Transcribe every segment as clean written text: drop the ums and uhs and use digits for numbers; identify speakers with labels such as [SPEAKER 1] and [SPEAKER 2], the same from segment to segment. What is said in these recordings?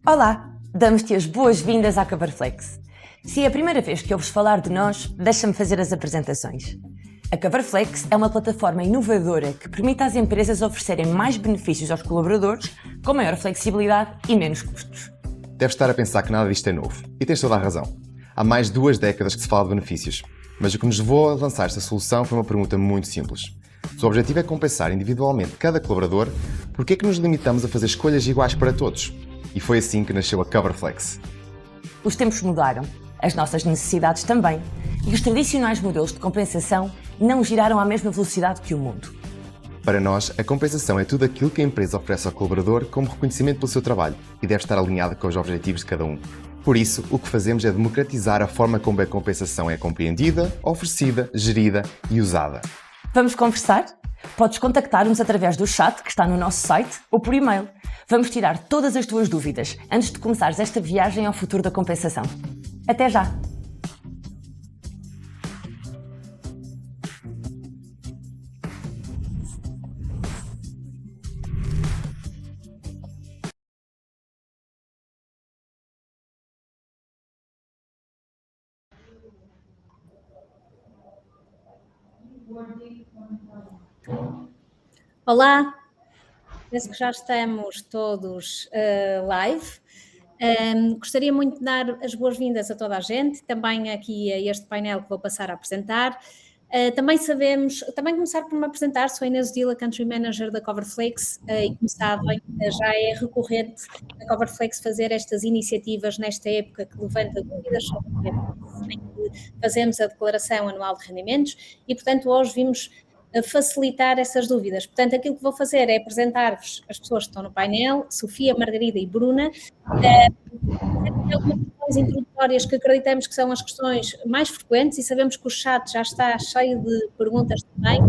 [SPEAKER 1] Olá, damos-te as boas-vindas à Coverflex. Se é a primeira vez que ouves falar de nós, deixa-me fazer as apresentações. A Coverflex é uma plataforma inovadora que permite às empresas oferecerem mais benefícios aos colaboradores, com maior flexibilidade e menos custos.
[SPEAKER 2] Deves estar a pensar que nada disto é novo, e tens toda a razão. Há mais de 2 décadas que se fala de benefícios, mas o que nos levou a lançar esta solução foi uma pergunta muito simples. Se o objetivo é compensar individualmente cada colaborador, por que é que nos limitamos a fazer escolhas iguais para todos? E foi assim que nasceu a Coverflex.
[SPEAKER 1] Os tempos mudaram, as nossas necessidades também, e os tradicionais modelos de compensação não giraram à mesma velocidade que o mundo.
[SPEAKER 2] Para nós, a compensação é tudo aquilo que a empresa oferece ao colaborador como reconhecimento pelo seu trabalho e deve estar alinhada com os objetivos de cada um. Por isso, o que fazemos é democratizar a forma como a compensação é compreendida, oferecida, gerida e usada.
[SPEAKER 1] Vamos conversar? Podes contactar-nos através do chat que está no nosso site ou por e-mail. Vamos tirar todas as tuas dúvidas antes de começares esta viagem ao futuro da compensação. Até já!
[SPEAKER 3] Olá, penso que já estamos todos live. Gostaria muito de dar as boas-vindas a toda a gente, também aqui a este painel que vou passar a apresentar. Também começar por me apresentar, sou a Inês Dila, Country Manager da Coverflex, e como sabem, já é recorrente a Coverflex fazer estas iniciativas nesta época que levanta dúvidas sobre o em que fazemos a declaração anual de rendimentos e, portanto, hoje vimos facilitar essas dúvidas. Portanto, aquilo que vou fazer é apresentar-vos as pessoas que estão no painel, Sofia, Margarida e Bruna, algumas questões introdutórias que acreditamos que são as questões mais frequentes e sabemos que o chat já está cheio de perguntas também.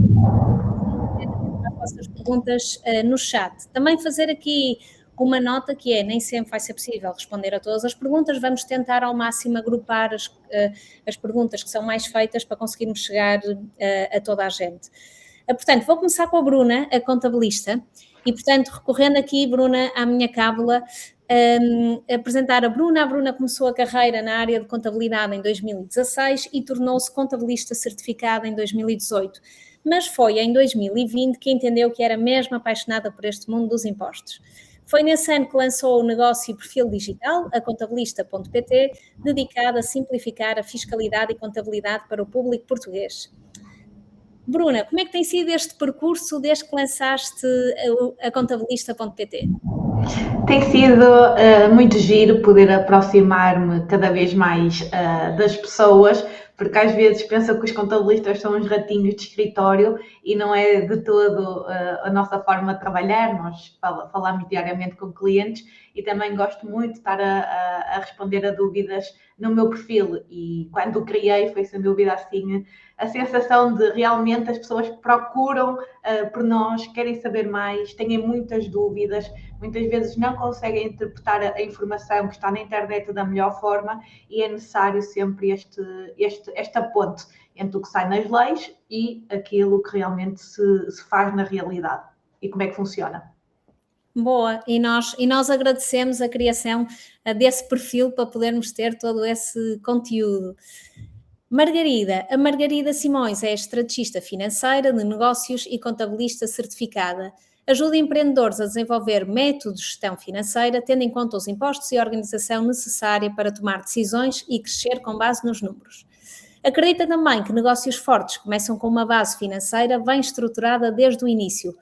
[SPEAKER 3] As vossas perguntas no chat. Também fazer aqui uma nota que é, nem sempre vai ser possível responder a todas as perguntas, vamos tentar ao máximo agrupar as perguntas que são mais feitas para conseguirmos chegar a toda a gente. Portanto, vou começar com a Bruna, a contabilista, e portanto, recorrendo aqui, Bruna, à minha cábula, apresentar a Bruna. A Bruna começou a carreira na área de contabilidade em 2016 e tornou-se contabilista certificada em 2018, mas foi em 2020 que entendeu que era mesmo apaixonada por este mundo dos impostos. Foi nesse ano que lançou o negócio e perfil digital, a contabilista.pt, dedicado a simplificar a fiscalidade e contabilidade para o público português. Bruna, como é que tem sido este percurso desde que lançaste a contabilista.pt?
[SPEAKER 4] Tem sido muito giro poder aproximar-me cada vez mais das pessoas, porque às vezes pensam que os contabilistas são uns ratinhos de escritório e não é de todo a nossa forma de trabalhar. Nós falamos diariamente com clientes e também gosto muito de estar a responder a dúvidas no meu perfil, e quando o criei foi sem dúvida assim a sensação de realmente as pessoas procuram por nós, querem saber mais, têm muitas dúvidas, muitas vezes não conseguem interpretar a informação que está na internet da melhor forma e é necessário sempre esta ponte entre o que sai nas leis e aquilo que realmente se faz na realidade e como é que funciona.
[SPEAKER 3] Boa, e nós agradecemos a criação desse perfil para podermos ter todo esse conteúdo. Margarida, a Margarida Simões é estrategista financeira de negócios e contabilista certificada. Ajuda empreendedores a desenvolver métodos de gestão financeira, tendo em conta os impostos e a organização necessária para tomar decisões e crescer com base nos números. Acredita também que negócios fortes começam com uma base financeira bem estruturada desde o início.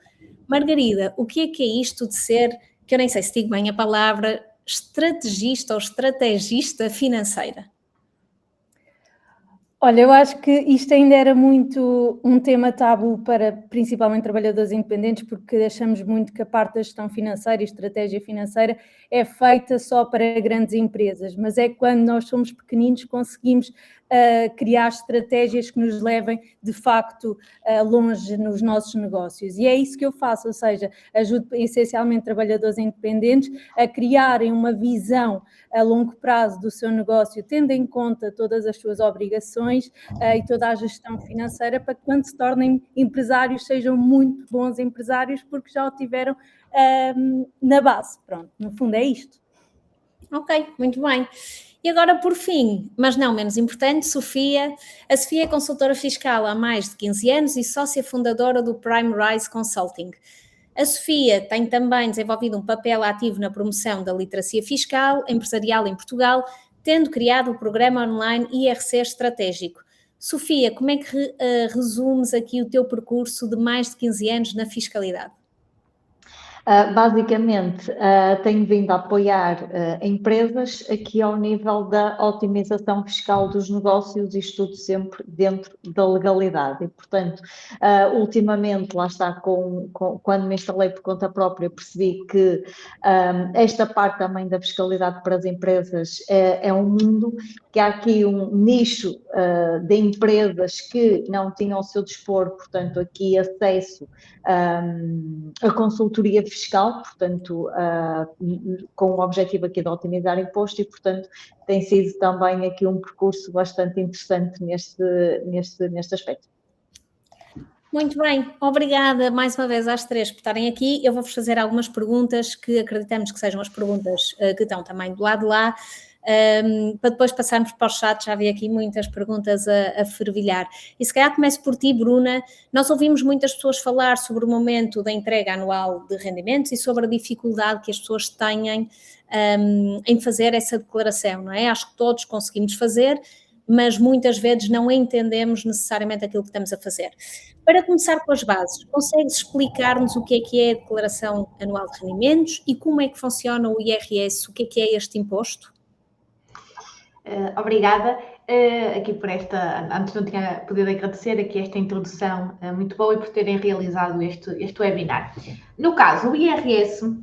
[SPEAKER 3] Margarida, o que é isto de ser, que eu nem sei se digo bem a palavra, estrategista ou estrategista financeira?
[SPEAKER 5] Olha, eu acho que isto ainda era muito um tema tabu para principalmente trabalhadores independentes, porque achamos muito que a parte da gestão financeira e estratégia financeira é feita só para grandes empresas, mas é quando nós somos pequeninos conseguimos criar estratégias que nos levem, de facto, longe nos nossos negócios. E é isso que eu faço, ou seja, ajudo essencialmente trabalhadores independentes a criarem uma visão a longo prazo do seu negócio, tendo em conta todas as suas obrigações e toda a gestão financeira, para que quando se tornem empresários sejam muito bons empresários, porque já o tiveram na base. Pronto, no fundo é isto.
[SPEAKER 3] Ok, muito bem. E agora, por fim, mas não menos importante, Sofia. A Sofia é consultora fiscal há mais de 15 anos e sócia fundadora do Prime Rise Consulting. A Sofia tem também desenvolvido um papel ativo na promoção da literacia fiscal empresarial em Portugal, tendo criado o programa online IRC Estratégico. Sofia, como é que resumes aqui o teu percurso de mais de 15 anos na fiscalidade?
[SPEAKER 6] Basicamente, tenho vindo a apoiar empresas aqui ao nível da otimização fiscal dos negócios e tudo sempre dentro da legalidade. E, portanto, ultimamente, lá está, quando me instalei por conta própria, percebi que esta parte também da fiscalidade para as empresas é um mundo, que há aqui um nicho de empresas que não tinham ao seu dispor, portanto, aqui acesso a consultoria fiscal, portanto, com o objetivo aqui de otimizar imposto e, portanto, tem sido também aqui um percurso bastante interessante neste aspecto.
[SPEAKER 3] Muito bem, obrigada mais uma vez às três por estarem aqui. Eu vou-vos fazer algumas perguntas que acreditamos que sejam as perguntas que estão também do lado de lá. Para depois passarmos para o chat, já vi aqui muitas perguntas a fervilhar. E se calhar começo por ti, Bruna. Nós ouvimos muitas pessoas falar sobre o momento da entrega anual de rendimentos e sobre a dificuldade que as pessoas têm em fazer essa declaração, não é? Acho que todos conseguimos fazer, mas muitas vezes não entendemos necessariamente aquilo que estamos a fazer. Para começar com as bases, consegues explicar-nos o que é a declaração anual de rendimentos e como é que funciona o IRS, o que é este imposto?
[SPEAKER 4] Obrigada aqui por esta, antes não tinha podido agradecer aqui esta introdução muito boa e por terem realizado este webinar. No caso, o IRS,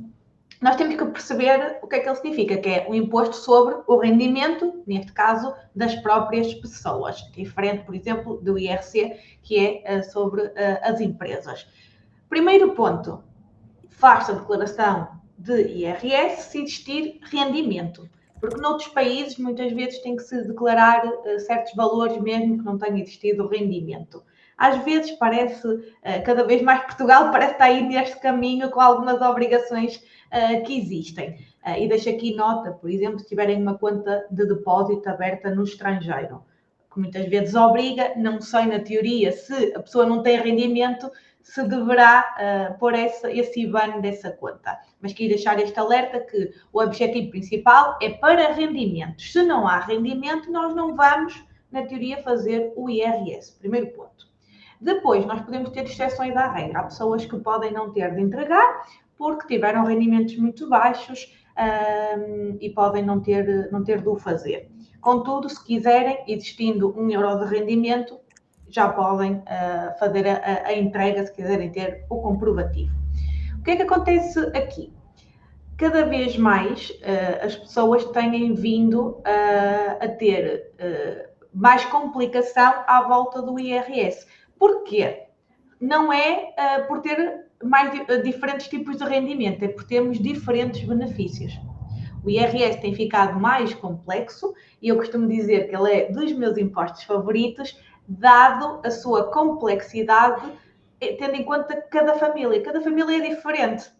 [SPEAKER 4] nós temos que perceber o que é que ele significa, que é o imposto sobre o rendimento, neste caso, das próprias pessoas, diferente, por exemplo, do IRC, que é sobre as empresas. Primeiro ponto, faz-se a declaração de IRS se existir rendimento. Porque noutros países, muitas vezes, tem que se declarar certos valores, mesmo que não tenha existido rendimento. Às vezes parece, cada vez mais Portugal parece estar aí neste caminho com algumas obrigações que existem. E deixo aqui nota, por exemplo, se tiverem uma conta de depósito aberta no estrangeiro, que muitas vezes obriga, não sei na teoria se a pessoa não tem rendimento, se deverá pôr esse IBAN dessa conta. Mas queria deixar este alerta que o objetivo principal é para rendimentos. Se não há rendimento, nós não vamos, na teoria, fazer o IRS. Primeiro ponto. Depois, nós podemos ter exceções à regra. Há pessoas que podem não ter de entregar porque tiveram rendimentos muito baixos e podem não ter de o fazer. Contudo, se quiserem, existindo €1 de rendimento, já podem fazer a entrega se quiserem ter o comprovativo. O que é que acontece aqui? Cada vez mais as pessoas têm vindo a ter mais complicação à volta do IRS. Porquê? Não é por ter mais diferentes tipos de rendimento, é por termos diferentes benefícios. O IRS tem ficado mais complexo e eu costumo dizer que ele é dos meus impostos favoritos, dado a sua complexidade, tendo em conta que cada família é diferente.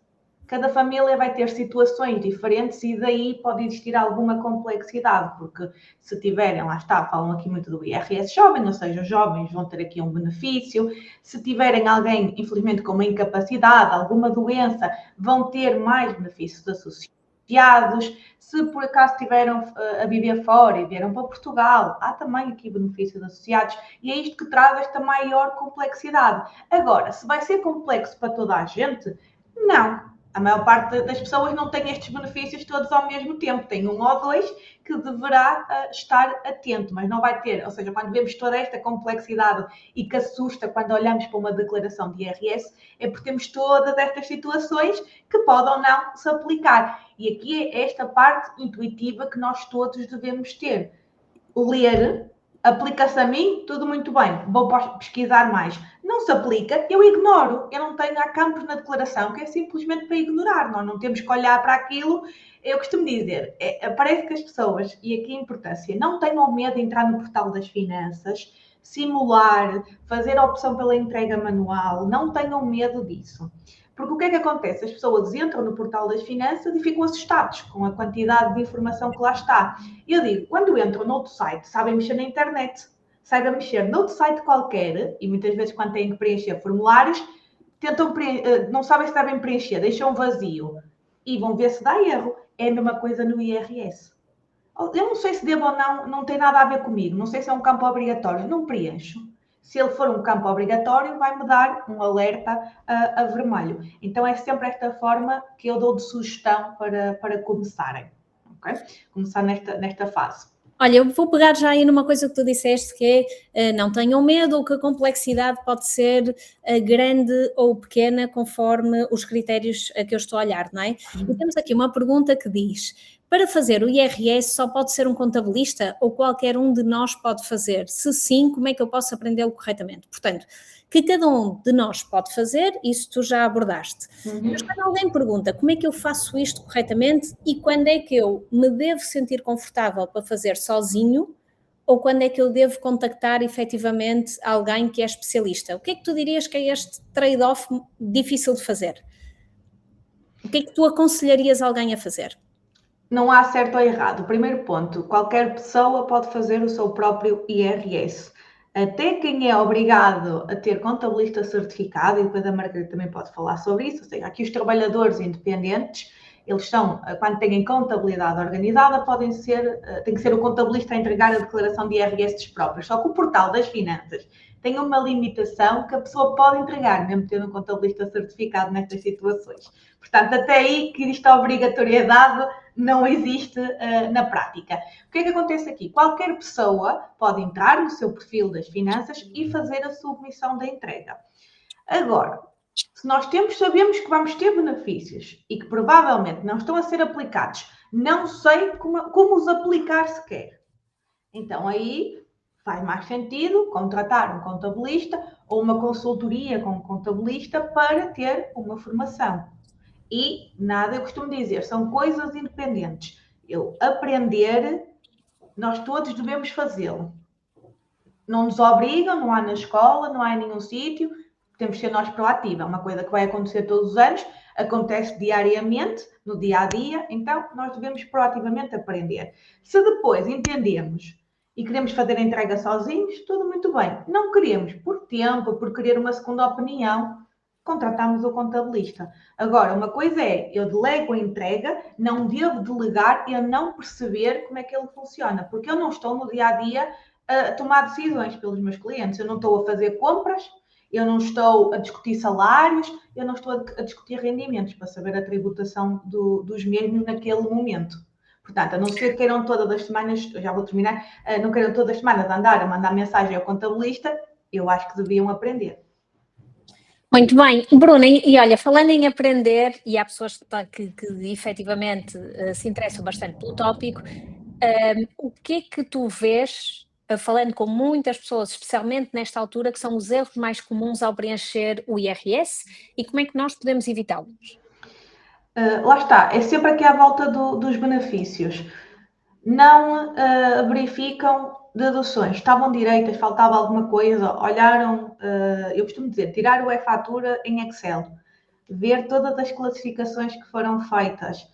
[SPEAKER 4] Cada família vai ter situações diferentes e daí pode existir alguma complexidade, porque se tiverem, lá está, falam aqui muito do IRS jovem, ou seja, os jovens vão ter aqui um benefício. Se tiverem alguém, infelizmente, com uma incapacidade, alguma doença, vão ter mais benefícios associados. Se por acaso tiveram a viver fora e vieram para Portugal, há também aqui benefícios associados e é isto que traz esta maior complexidade. Agora, se vai ser complexo para toda a gente, não. A maior parte das pessoas não tem estes benefícios todos ao mesmo tempo. Tem um ou dois que deverá estar atento, mas não vai ter. Ou seja, quando vemos toda esta complexidade e que assusta quando olhamos para uma declaração de IRS, é porque temos todas estas situações que podem ou não se aplicar. E aqui é esta parte intuitiva que nós todos devemos ter. Ler Aplica-se a mim, tudo muito bem, vou pesquisar mais. Não se aplica, eu ignoro. Eu não tenho, há campos na declaração que é simplesmente para ignorar. Nós não temos que olhar para aquilo. Eu costumo dizer, parece que as pessoas, e aqui a importância, não tenham medo de entrar no portal das finanças, simular, fazer a opção pela entrega manual, não tenham medo disso. Porque o que é que acontece? As pessoas entram no portal das finanças e ficam assustados com a quantidade de informação que lá está. Eu digo, quando entram noutro site, sabem mexer na internet, sabem mexer noutro site qualquer, e muitas vezes quando têm que preencher formulários, não sabem se devem preencher, deixam vazio e vão ver se dá erro. É a mesma coisa no IRS. Eu não sei se devo ou não, não tem nada a ver comigo, não sei se é um campo obrigatório, não preencho. Se ele for um campo obrigatório, vai-me dar um alerta a vermelho. Então, é sempre esta forma que eu dou de sugestão para começarem. Okay? Começar nesta fase.
[SPEAKER 3] Olha, eu vou pegar já aí numa coisa que tu disseste, que é não tenham medo, ou que a complexidade pode ser grande ou pequena conforme os critérios a que eu estou a olhar, não é? E temos aqui uma pergunta que diz: para fazer o IRS só pode ser um contabilista ou qualquer um de nós pode fazer? Se sim, como é que eu posso aprendê-lo corretamente? Portanto, que cada um de nós pode fazer, isso tu já abordaste. Mas quando alguém pergunta como é que eu faço isto corretamente e quando é que eu me devo sentir confortável para fazer sozinho ou quando é que eu devo contactar efetivamente alguém que é especialista, o que é que tu dirias que é este trade-off difícil de fazer? O que é que tu aconselharias alguém a fazer?
[SPEAKER 4] Não há certo ou errado. O primeiro ponto, qualquer pessoa pode fazer o seu próprio IRS. Até quem é obrigado a ter contabilista certificado, e depois a Margarida também pode falar sobre isso, ou seja, aqui os trabalhadores independentes, eles são, quando têm contabilidade organizada, tem que ser o contabilista a entregar a declaração de IRS dos próprios. Só que o portal das finanças tem uma limitação que a pessoa pode entregar, mesmo tendo um contabilista certificado nestas situações. Portanto, até aí que esta obrigatoriedade não existe na prática. O que é que acontece aqui? Qualquer pessoa pode entrar no seu perfil das finanças e fazer a submissão da entrega. Agora, se nós sabemos que vamos ter benefícios e que provavelmente não estão a ser aplicados, não sei como os aplicar sequer. Então, aí faz mais sentido contratar um contabilista ou uma consultoria com um contabilista para ter uma formação. E nada, eu costumo dizer, são coisas independentes. Eu aprender, nós todos devemos fazê-lo. Não nos obrigam, não há na escola, não há em nenhum sítio, temos que ser nós proativos. É uma coisa que vai acontecer todos os anos, acontece diariamente, no dia a dia, então nós devemos proativamente aprender. Se depois entendemos e queremos fazer a entrega sozinhos, tudo muito bem. Não queremos, por tempo, por querer uma segunda opinião, contratamos o contabilista. Agora, uma coisa é, eu delego a entrega, não devo delegar eu não perceber como é que ele funciona, porque eu não estou no dia-a-dia a tomar decisões pelos meus clientes, eu não estou a fazer compras, eu não estou a discutir salários, eu não estou a discutir rendimentos para saber a tributação dos mesmos naquele momento. Portanto, a não ser que queiram todas as semanas, já vou terminar, não queiram todas as semanas andar a mandar mensagem ao contabilista, eu acho que deviam aprender.
[SPEAKER 3] Muito bem, Bruna, e olha, falando em aprender, e há pessoas que efetivamente se interessam bastante pelo tópico, o que é que tu vês, falando com muitas pessoas, especialmente nesta altura, que são os erros mais comuns ao preencher o IRS e como é que nós podemos evitá-los?
[SPEAKER 4] Lá está, é sempre aqui à volta dos benefícios. Não verificam deduções, estavam direitas, faltava alguma coisa, olharam, eu costumo dizer, tirar o e-fatura em Excel, ver todas as classificações que foram feitas,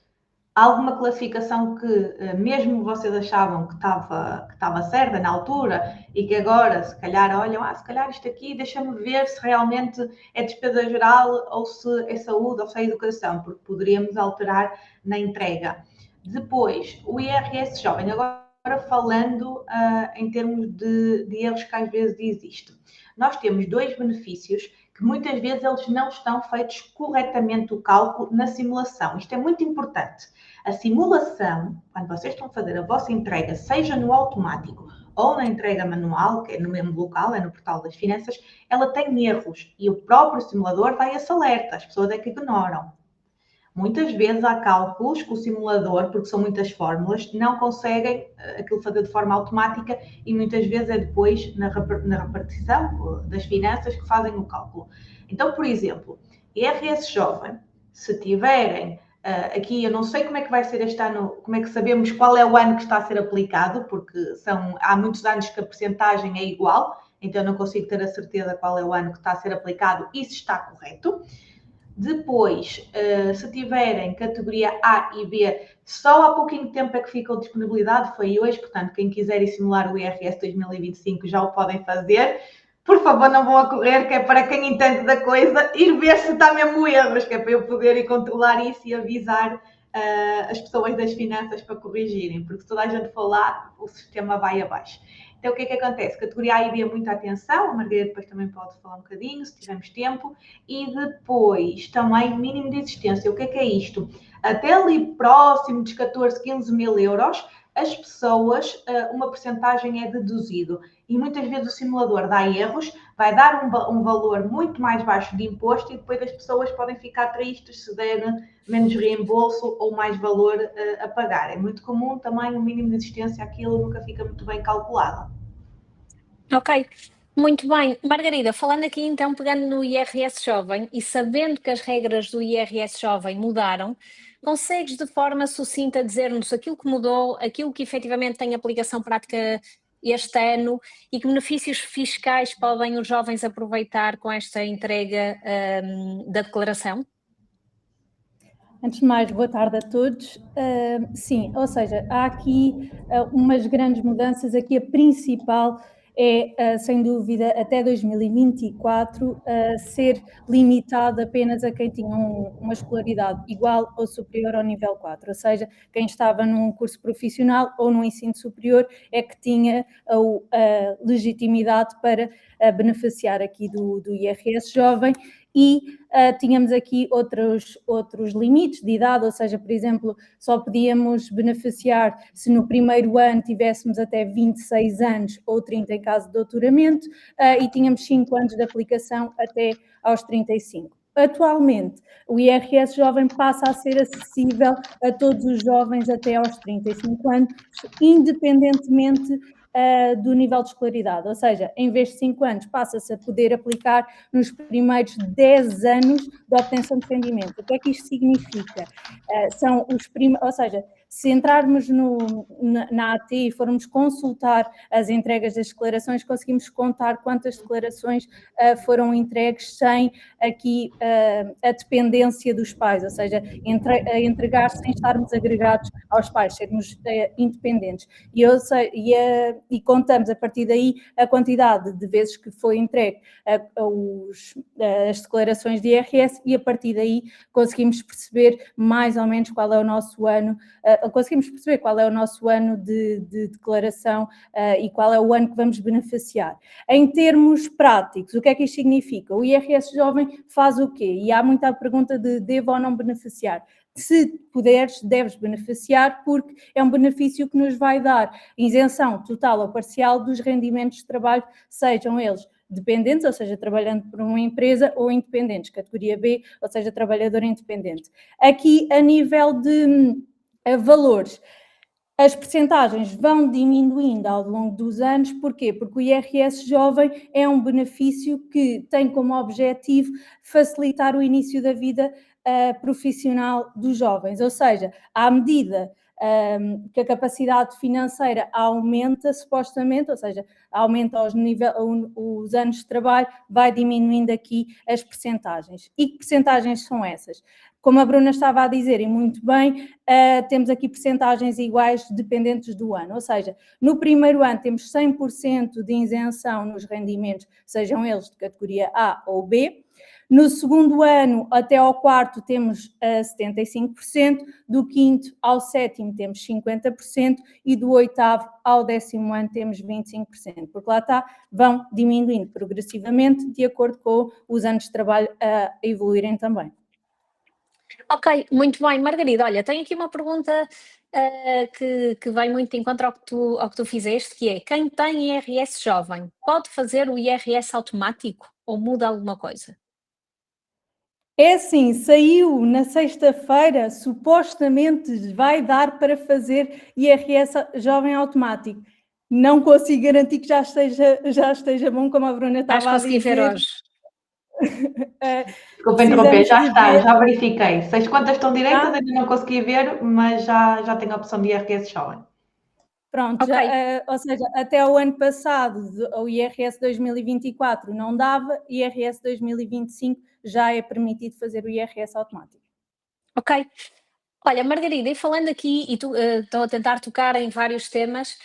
[SPEAKER 4] alguma classificação que mesmo vocês achavam que estava certa na altura e que agora se calhar olham, se calhar isto aqui deixa-me ver se realmente é despesa geral ou se é saúde ou se é educação, porque poderíamos alterar na entrega. Depois, o IRS jovem, agora falando em termos de erros que às vezes existem. Nós temos dois benefícios que muitas vezes eles não estão feitos corretamente o cálculo na simulação. Isto é muito importante. A simulação, quando vocês estão a fazer a vossa entrega, seja no automático ou na entrega manual, que é no mesmo local, é no portal das finanças, ela tem erros e o próprio simulador dá esse alerta, as pessoas é que ignoram. Muitas vezes há cálculos que o simulador, porque são muitas fórmulas, não conseguem aquilo fazer de forma automática e muitas vezes é depois na repartição das finanças que fazem o cálculo. Então, por exemplo, IRS jovem, se tiverem aqui, eu não sei como é que vai ser este ano, como é que sabemos qual é o ano que está a ser aplicado, porque há muitos anos que a percentagem é igual, então eu não consigo ter a certeza qual é o ano que está a ser aplicado e se está correto. Depois, se tiverem categoria A e B, só há pouquinho tempo é que ficou disponibilidade, foi hoje, portanto, quem quiser ir simular o IRS 2025 já o podem fazer. Por favor, não vão a correr, que é para quem entende da coisa, ir ver se está mesmo erros, que é para eu poder ir controlar isso e avisar as pessoas das finanças para corrigirem, porque se toda a gente for lá, o sistema vai abaixo. Então, o que é que acontece? Categoria A e B, muita atenção, a Margarida depois também pode falar um bocadinho, se tivermos tempo, e depois também mínimo de existência. O que é isto? Até ali próximo dos 14, 15 mil euros, as pessoas, uma percentagem é deduzido. E muitas vezes o simulador dá erros, vai dar um valor muito mais baixo de imposto e depois as pessoas podem ficar tristes se der menos reembolso ou mais valor a pagar. É muito comum também o mínimo de existência, aquilo nunca fica muito bem calculado.
[SPEAKER 7] Ok, muito bem. Margarida, falando aqui então, pegando no IRS jovem e sabendo que as regras do IRS jovem mudaram, consegues de forma sucinta dizer-nos aquilo que mudou, aquilo que efetivamente tem aplicação prática este ano e que benefícios fiscais podem os jovens aproveitar com esta entrega da declaração?
[SPEAKER 5] Antes de mais, boa tarde a todos. Sim, ou seja, há aqui umas grandes mudanças. Aqui a principal é, sem dúvida, até 2024, ser limitado apenas a quem tinha uma escolaridade igual ou superior ao nível 4, ou seja, quem estava num curso profissional ou num ensino superior é que tinha a legitimidade para beneficiar aqui do IRS jovem. E tínhamos aqui outros limites de idade, ou seja, por exemplo, só podíamos beneficiar se no primeiro ano tivéssemos até 26 anos ou 30 em caso de doutoramento, e tínhamos 5 anos de aplicação até aos 35. Atualmente, o IRS jovem passa a ser acessível a todos os jovens até aos 35 anos, independentemente do nível de escolaridade, ou seja, em vez de 5 anos, passa-se a poder aplicar nos primeiros 10 anos de obtenção de rendimento. O que é que isto significa? Ou seja, se entrarmos na AT e formos consultar as entregas das declarações, conseguimos contar quantas declarações foram entregues sem aqui a dependência dos pais, ou seja, entregar sem estarmos agregados aos pais, sermos independentes. E contamos a partir daí a quantidade de vezes que foi entregue as declarações de IRS e a partir daí conseguimos perceber mais ou menos qual é o nosso ano, de declaração e qual é o ano que vamos beneficiar. Em termos práticos, o que é que isto significa? O IRS jovem faz o quê? E há muita pergunta de devo ou não beneficiar. Se puderes, deves beneficiar, porque é um benefício que nos vai dar isenção total ou parcial dos rendimentos de trabalho, sejam eles dependentes, ou seja, trabalhando por uma empresa, ou independentes, categoria B, ou seja, trabalhador independente. Aqui, a nível de valores, as percentagens vão diminuindo ao longo dos anos. Porquê? Porque o IRS jovem é um benefício que tem como objetivo facilitar o início da vida profissional dos jovens, ou seja, à medida que a capacidade financeira aumenta, supostamente, ou seja, aumenta os anos de trabalho, vai diminuindo aqui as percentagens. E que percentagens são essas? Como a Bruna estava a dizer, e muito bem, temos aqui percentagens iguais dependentes do ano, ou seja, no primeiro ano temos 100% de isenção nos rendimentos, sejam eles de categoria A ou B. No segundo ano até ao quarto temos 75%, do quinto ao sétimo temos 50% e do oitavo ao 10º ano temos 25%, porque lá está, vão diminuindo progressivamente de acordo com os anos de trabalho a evoluírem também.
[SPEAKER 7] Ok, muito bem. Margarida, olha, tenho aqui uma pergunta que vai muito de encontro ao que tu fizeste, que é, quem tem IRS jovem pode fazer o IRS automático ou muda alguma coisa?
[SPEAKER 5] É assim, saiu na sexta-feira, supostamente vai dar para fazer IRS jovem automático. Não consigo garantir que já esteja bom, como a Bruna
[SPEAKER 7] Vais
[SPEAKER 5] estava a
[SPEAKER 7] conseguir ver
[SPEAKER 5] dizer.
[SPEAKER 7] hoje.
[SPEAKER 4] Desculpa interromper,
[SPEAKER 5] Precisamos
[SPEAKER 4] já
[SPEAKER 5] de
[SPEAKER 4] está,
[SPEAKER 5] ver.
[SPEAKER 4] já verifiquei. Se as contas estão direitas,
[SPEAKER 5] Ah,
[SPEAKER 4] ainda não consegui ver, mas já tenho a opção de IRS jovem.
[SPEAKER 5] pronto,
[SPEAKER 7] Ok,
[SPEAKER 5] ou seja, até o ano passado, o IRS 2024 não dava, IRS 2025 já é permitido fazer o IRS automático.
[SPEAKER 7] ok. Olha, Margarida, e falando aqui, e tu, estou a tentar tocar em vários temas,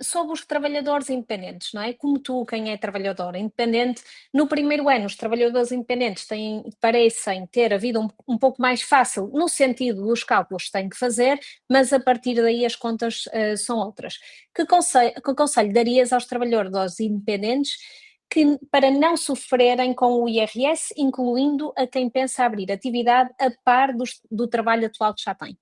[SPEAKER 7] sobre os trabalhadores independentes, não é? Como tu, quem é trabalhador independente, no primeiro ano os trabalhadores independentes parecem ter a vida um pouco mais fácil, no sentido dos cálculos que têm que fazer, mas a partir daí as contas, são outras. Que conselho darias aos trabalhadores independentes para não sofrerem com o IRS, incluindo a quem pensa abrir atividade a par do trabalho atual que já tem?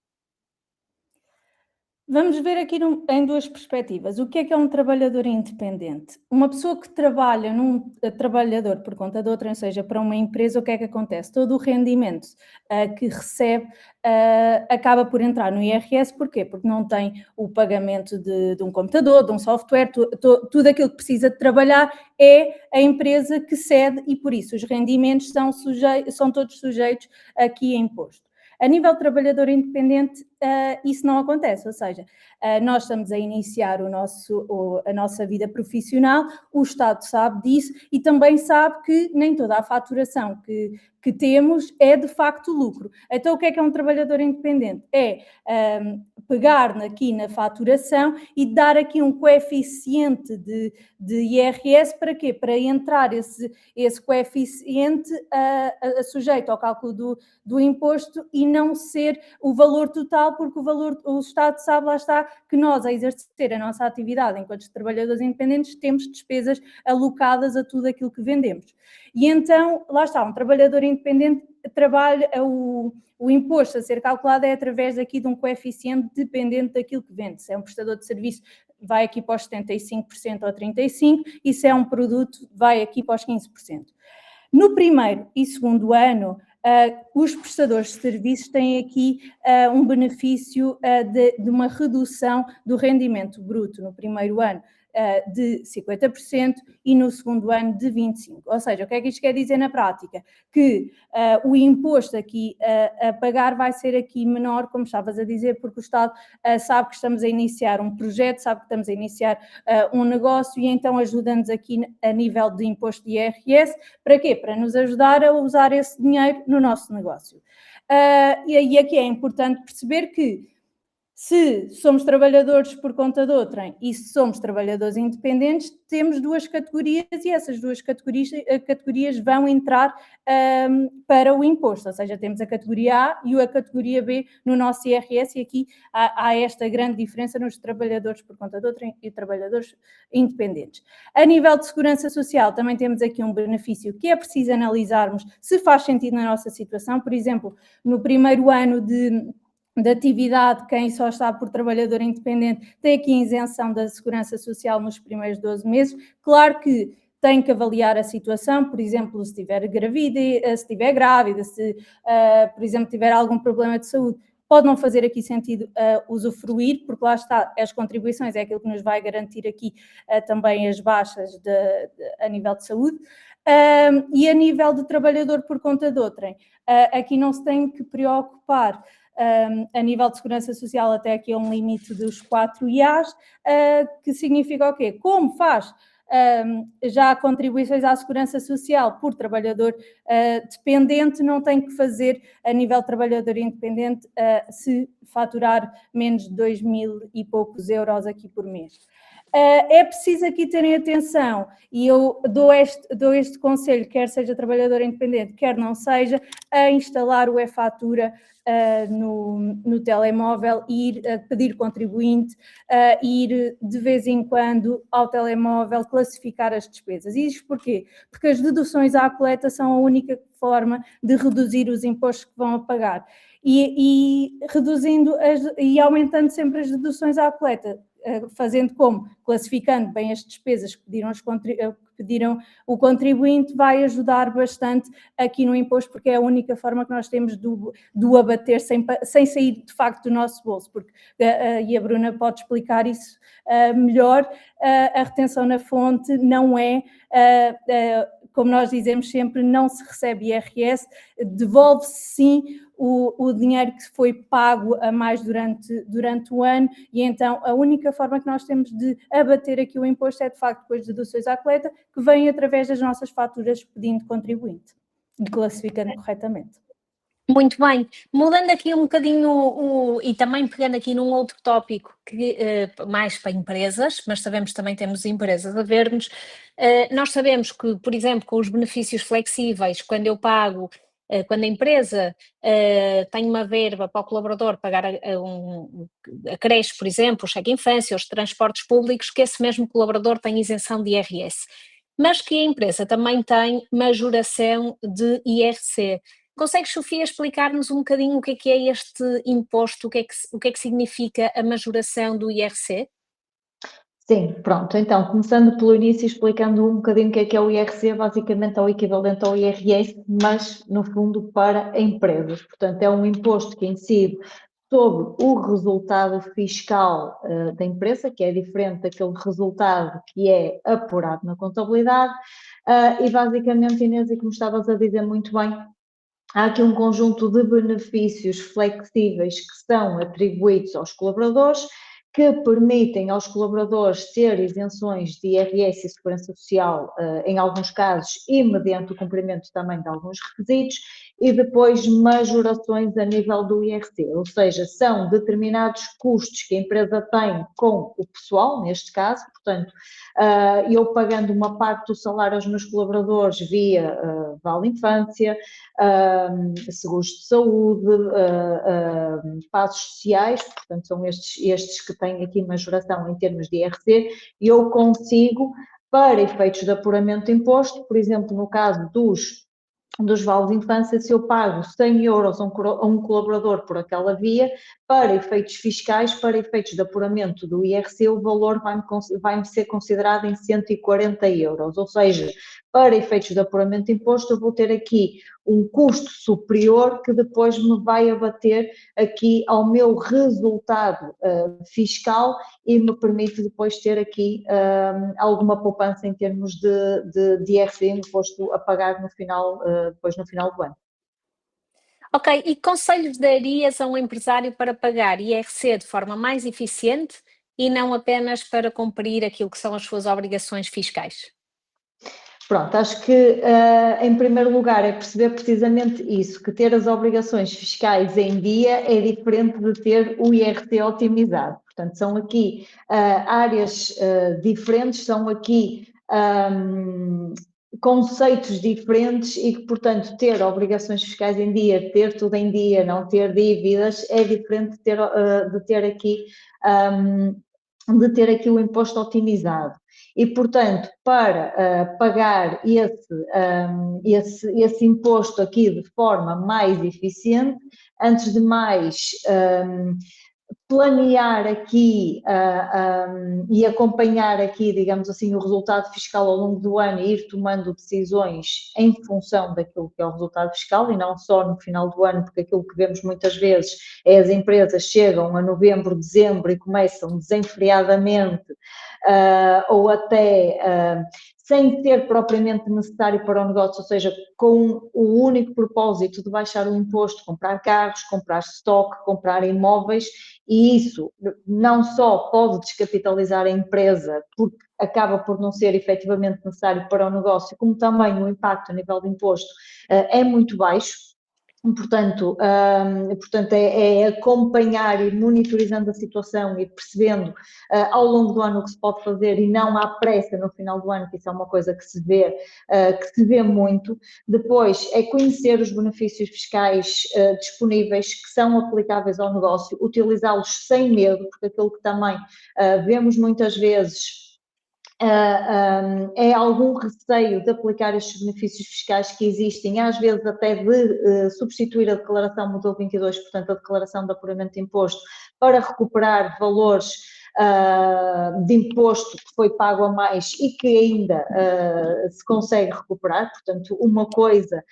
[SPEAKER 5] Vamos ver aqui em duas perspectivas. O que é um trabalhador independente? Uma pessoa que trabalha trabalhador por conta de outra, ou seja, para uma empresa, o que é que acontece? Todo o rendimento que recebe acaba por entrar no IRS, porquê? Porque não tem o pagamento de um computador, de um software, tudo aquilo que precisa de trabalhar é a empresa que cede e por isso os rendimentos são todos sujeitos aqui a imposto. A nível de trabalhador independente, isso não acontece, ou seja, nós estamos a iniciar a nossa vida profissional, o Estado sabe disso e também sabe que nem toda a faturação que temos é de facto lucro. Então, o que é um trabalhador independente? É pegar aqui na faturação e dar aqui um coeficiente de IRS para quê? Para entrar esse coeficiente sujeito ao cálculo do imposto e não ser o valor total, porque o Estado sabe, lá está, que nós, a exercer a nossa atividade enquanto trabalhadores independentes, temos despesas alocadas a tudo aquilo que vendemos. E então, lá está, um trabalhador independente trabalha, o imposto a ser calculado é através aqui de um coeficiente dependente daquilo que vende. Se é um prestador de serviço, vai aqui para os 75% ou 35%, e se é um produto, vai aqui para os 15%. No primeiro e segundo ano, os prestadores de serviços têm aqui um benefício de uma redução do rendimento bruto no primeiro ano de 50% e no segundo ano de 25%. Ou seja, o que é que isto quer dizer na prática? Que o imposto aqui a pagar vai ser aqui menor, como estavas a dizer, porque o Estado sabe que estamos a iniciar um projeto, sabe que estamos a iniciar um negócio e então ajuda-nos aqui a nível de imposto de IRS. Para quê? Para nos ajudar a usar esse dinheiro no nosso negócio. E aqui é importante perceber que se somos trabalhadores por conta de outrem e se somos trabalhadores independentes, temos duas categorias e essas duas categorias vão entrar para o imposto, ou seja, temos a categoria A e a categoria B no nosso IRS e aqui há esta grande diferença nos trabalhadores por conta de outrem e trabalhadores independentes. A nível de segurança social também temos aqui um benefício que é preciso analisarmos se faz sentido na nossa situação, por exemplo, no primeiro ano de atividade, quem só está por trabalhador independente tem aqui isenção da segurança social nos primeiros 12 meses. Claro que tem que avaliar a situação, por exemplo, se estiver grávida, se, por exemplo, tiver algum problema de saúde, pode não fazer aqui sentido usufruir, porque lá está, as contribuições é aquilo que nos vai garantir aqui também as baixas a nível de saúde. E a nível de trabalhador por conta de outrem, aqui não se tem que preocupar. A nível de segurança social até aqui é um limite dos 4 IAs, que significa o quê? Como faz já contribuições à segurança social por trabalhador dependente, não tem que fazer a nível de trabalhador independente se faturar menos de 2.000 e poucos euros aqui por mês. É preciso aqui terem atenção e eu dou este conselho, quer seja trabalhador independente, quer não seja, a instalar o e-fatura no telemóvel, ir pedir contribuinte, ir de vez em quando ao telemóvel classificar as despesas. E isto porquê? Porque as deduções à coleta são a única forma de reduzir os impostos que vão a pagar. E reduzindo e aumentando sempre as deduções à coleta, fazendo como? Classificando bem as despesas que pediram o contribuinte, vai ajudar bastante aqui no imposto, porque é a única forma que nós temos de o abater sem sair de facto do nosso bolso, porque, e a Bruna pode explicar isso melhor, a retenção na fonte não é, como nós dizemos sempre, não se recebe IRS, devolve-se sim o dinheiro que foi pago a mais durante o ano, e então a única forma que nós temos de abater aqui o imposto é de facto depois de deduções à coleta, que vêm através das nossas faturas pedindo contribuinte, e classificando corretamente.
[SPEAKER 7] Muito bem, mudando aqui um bocadinho e também pegando aqui num outro tópico que mais para empresas, mas sabemos que também temos empresas a ver-nos, nós sabemos que, por exemplo, com os benefícios flexíveis, quando eu pago, quando a empresa tem uma verba para o colaborador pagar a creche, por exemplo, o cheque-infância, os transportes públicos, que esse mesmo colaborador tem isenção de IRS, mas que a empresa também tem majoração de IRC. Consegues, Sofia, explicar-nos um bocadinho o que é este imposto, o que é que significa a majoração do IRC?
[SPEAKER 6] Sim, pronto. Então, começando pelo início, explicando um bocadinho o que é o IRC, basicamente é o equivalente ao IRS, mas, no fundo, para empresas. Portanto, é um imposto que incide sobre o resultado fiscal da empresa, que é diferente daquele resultado que é apurado na contabilidade, e basicamente, Inês, e como estavas a dizer muito bem, há aqui um conjunto de benefícios flexíveis que são atribuídos aos colaboradores, que permitem aos colaboradores ter isenções de IRS e Segurança Social, em alguns casos, e mediante o cumprimento também de alguns requisitos, e depois majorações a nível do IRC, ou seja, são determinados custos que a empresa tem com o pessoal, neste caso, portanto, eu pagando uma parte do salário aos meus colaboradores via Vale Infância, seguros de saúde, passos sociais, portanto são estes que têm aqui majoração em termos de IRC, e eu consigo, para efeitos de apuramento de imposto, por exemplo, no caso dos vales de infância, se eu pago 100 euros a um colaborador por aquela via, para efeitos fiscais, para efeitos de apuramento do IRC, o valor vai-me ser considerado em 140 euros, ou seja, para efeitos de apuramento de imposto, eu vou ter aqui um custo superior que depois me vai abater aqui ao meu resultado fiscal e me permite depois ter aqui alguma poupança em termos de IRC, imposto a pagar depois no final do ano.
[SPEAKER 7] Ok, e conselhos darias a um empresário para pagar IRC de forma mais eficiente e não apenas para cumprir aquilo que são as suas obrigações fiscais?
[SPEAKER 6] Pronto, acho que em primeiro lugar é perceber precisamente isso, que ter as obrigações fiscais em dia é diferente de ter o IRC otimizado. Portanto, são aqui áreas diferentes, são aqui conceitos diferentes e que, portanto, ter obrigações fiscais em dia, ter tudo em dia, não ter dívidas, é diferente de ter aqui o imposto otimizado. E, portanto, para pagar esse imposto aqui de forma mais eficiente, antes de mais, planear aqui e acompanhar aqui, digamos assim, o resultado fiscal ao longo do ano e ir tomando decisões em função daquilo que é o resultado fiscal e não só no final do ano, porque aquilo que vemos muitas vezes é as empresas chegam a novembro, dezembro e começam desenfreadamente ou até sem ser propriamente necessário para o negócio, ou seja, com o único propósito de baixar o imposto, comprar carros, comprar estoque, comprar imóveis, e isso não só pode descapitalizar a empresa, porque acaba por não ser efetivamente necessário para o negócio, como também o impacto a nível de imposto é muito baixo. Portanto, é acompanhar e monitorizando a situação e percebendo ao longo do ano o que se pode fazer e não há pressa no final do ano, que isso é uma coisa que se vê muito. Depois é conhecer os benefícios fiscais disponíveis que são aplicáveis ao negócio, utilizá-los sem medo, porque aquilo que também vemos muitas vezes é algum receio de aplicar estes benefícios fiscais que existem, às vezes até de substituir a declaração modelo 22, portanto a declaração de apuramento de imposto, para recuperar valores de imposto que foi pago a mais e que ainda se consegue recuperar. Portanto, uma coisa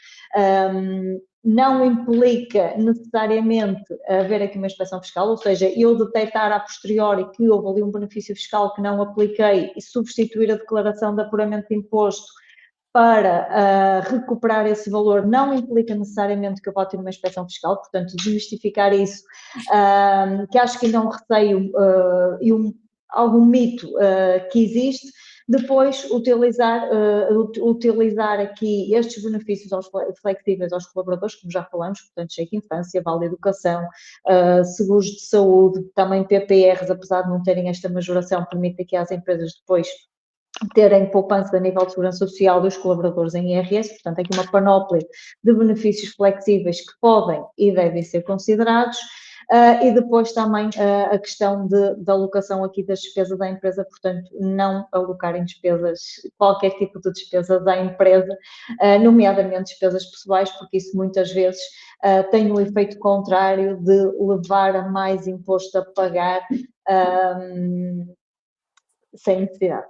[SPEAKER 6] não implica necessariamente haver aqui uma inspeção fiscal, ou seja, eu detectar a posteriori que houve ali um benefício fiscal que não apliquei e substituir a declaração de apuramento de imposto para recuperar esse valor não implica necessariamente que eu vá ter uma inspeção fiscal, portanto, desmistificar isso, que acho que ainda é um receio e algum mito que existe. Depois, utilizar aqui estes benefícios flexíveis aos colaboradores, como já falamos, portanto, cheque infância, vale educação, seguros de saúde, também PPRs, apesar de não terem esta majoração, permite aqui às empresas depois terem poupança a nível de segurança social dos colaboradores em IRS, portanto, aqui uma panóplia de benefícios flexíveis que podem e devem ser considerados. E depois também a questão da alocação aqui das despesas da empresa, portanto, não alocarem despesas, qualquer tipo de despesas à empresa, nomeadamente despesas pessoais, porque isso muitas vezes tem um efeito contrário de levar a mais imposto a pagar sem necessidade.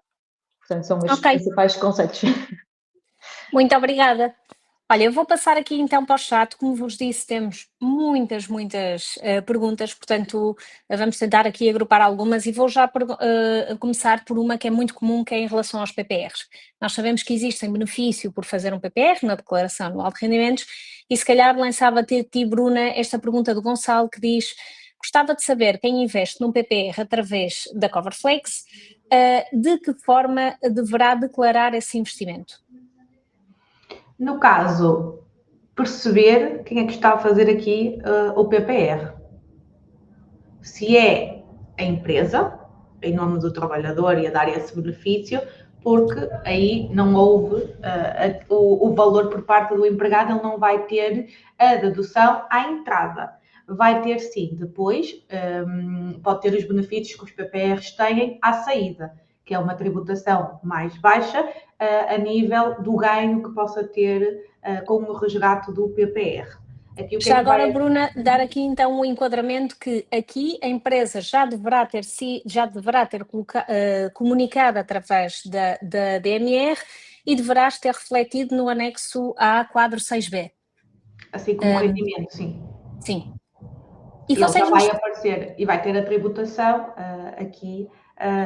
[SPEAKER 6] Portanto, são estes principais conceitos.
[SPEAKER 7] Muito obrigada. Olha, eu vou passar aqui então para o chat. Como vos disse, temos muitas perguntas, portanto, vamos tentar aqui agrupar algumas e vou já começar por uma que é muito comum, que é em relação aos PPRs. Nós sabemos que existem benefício por fazer um PPR na Declaração Anual de Rendimentos e se calhar lançava a ti, Bruna, esta pergunta do Gonçalo que diz: gostava de saber quem investe num PPR através da Coverflex, de que forma deverá declarar esse investimento?
[SPEAKER 4] No caso, perceber quem é que está a fazer aqui o PPR. Se é a empresa, em nome do trabalhador e a dar esse benefício, porque aí não houve o valor por parte do empregado, ele não vai ter a dedução à entrada. Vai ter sim, depois pode ter os benefícios que os PPRs têm à saída, que é uma tributação mais baixa a nível do ganho que possa ter com o resgate do PPR. Aqui,
[SPEAKER 7] já agora, Bruna, dar aqui então um enquadramento que aqui a empresa já deverá ter comunicado através da DMR e deverás ter refletido no anexo A quadro 6B.
[SPEAKER 4] Assim como o rendimento, sim.
[SPEAKER 7] Sim.
[SPEAKER 4] E ele já vai aparecer e vai ter a tributação aqui.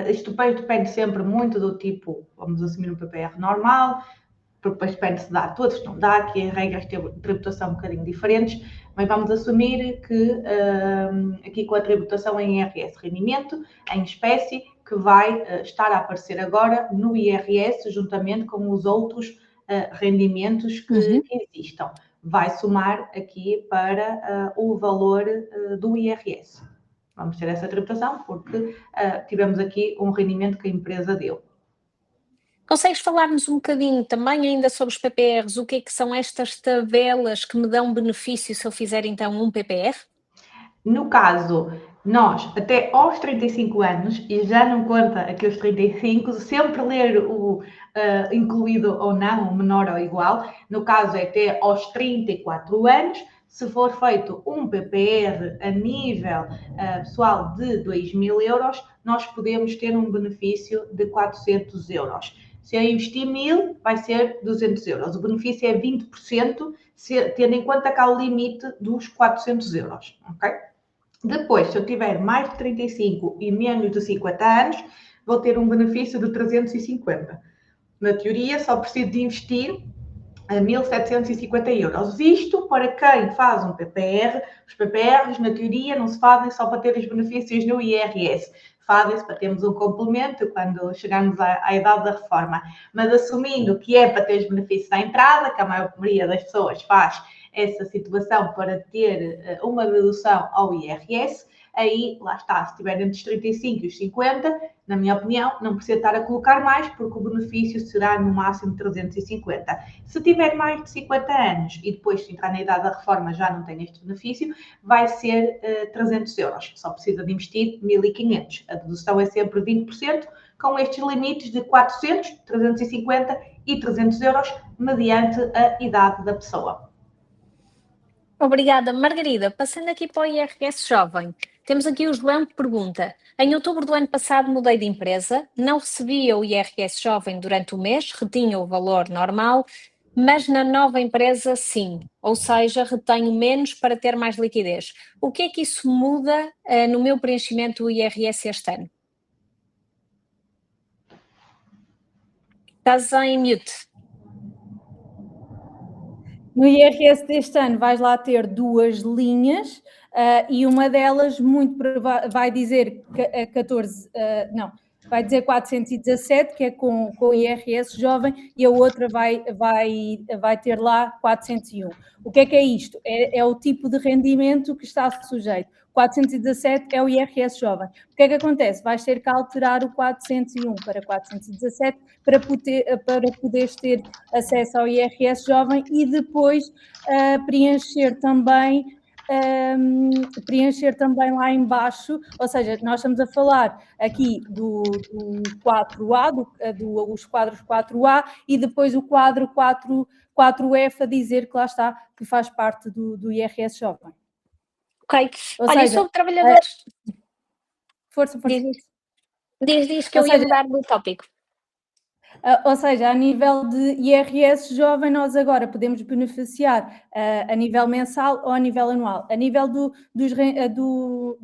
[SPEAKER 4] Isto depende sempre muito do tipo, vamos assumir um PPR normal, porque depois depende se dá a todos, se não dá, aqui as regras têm tributação um bocadinho diferentes, mas vamos assumir que aqui com a tributação em IRS rendimento, em espécie, que vai estar a aparecer agora no IRS, juntamente com os outros rendimentos que existam. Vai somar aqui para o valor do IRS. Vamos ter essa tributação porque tivemos aqui um rendimento que a empresa deu.
[SPEAKER 7] Consegues falar-nos um bocadinho também ainda sobre os PPRs? O que é que são estas tabelas que me dão benefício se eu fizer então um PPR?
[SPEAKER 4] No caso, nós até aos 35 anos, e já não conta aqui os 35, sempre ler o incluído ou não, o menor ou igual, no caso é até aos 34 anos, se for feito um PPR a nível pessoal de 2.000 euros, nós podemos ter um benefício de 400 euros. Se eu investir 1.000, vai ser 200 euros. O benefício é 20%, tendo em conta que há o limite dos 400 euros, ok? Depois, se eu tiver mais de 35 e menos de 50 anos, vou ter um benefício de 350. Na teoria, só preciso de investir 1.750 euros. Isto para quem faz um PPR. Os PPRs, na teoria, não se fazem só para ter os benefícios no IRS. Fazem-se para termos um complemento quando chegarmos à idade da reforma. Mas assumindo que é para ter os benefícios à entrada, que a maioria das pessoas faz essa situação para ter uma dedução ao IRS, aí, lá está, se estiver entre os 35 e os 50, na minha opinião, não precisa estar a colocar mais, porque o benefício será no máximo 350. Se tiver mais de 50 anos e depois, se entrar na idade da reforma, já não tem este benefício, vai ser 300 euros. Só precisa de investir 1.500. A dedução é sempre 20%, com estes limites de 400, 350 e 300 euros, mediante a idade da pessoa.
[SPEAKER 7] Obrigada, Margarida. Passando aqui para o IRS jovem, Temos aqui o João que pergunta: em outubro do ano passado mudei de empresa, não recebia o IRS jovem durante o mês, retinha o valor normal, mas na nova empresa sim, ou seja, retenho menos para ter mais liquidez. O que é que isso muda no meu preenchimento do IRS este ano? Estás em mute.
[SPEAKER 5] No IRS deste ano vais lá ter 2 linhas e uma delas vai dizer 417, que é com o IRS jovem, e a outra vai ter lá 401. O que é isto? É o tipo de rendimento que está sujeito. 417 é o IRS jovem. O que é que acontece? Vais ter que alterar o 401 para 417 para poderes ter acesso ao IRS jovem e depois preencher também lá embaixo, ou seja, nós estamos a falar aqui do 4A, os quadros 4A e depois o quadro 4F a dizer que lá está, que faz parte do IRS jovem.
[SPEAKER 7] Ok.
[SPEAKER 5] Ou
[SPEAKER 7] olha,
[SPEAKER 5] seja,
[SPEAKER 7] sobre trabalhadores...
[SPEAKER 5] Força.
[SPEAKER 7] Diz que eu ia mudar do tópico.
[SPEAKER 5] Ou seja, a nível de IRS jovem, nós agora podemos beneficiar a nível mensal ou a nível anual. A nível do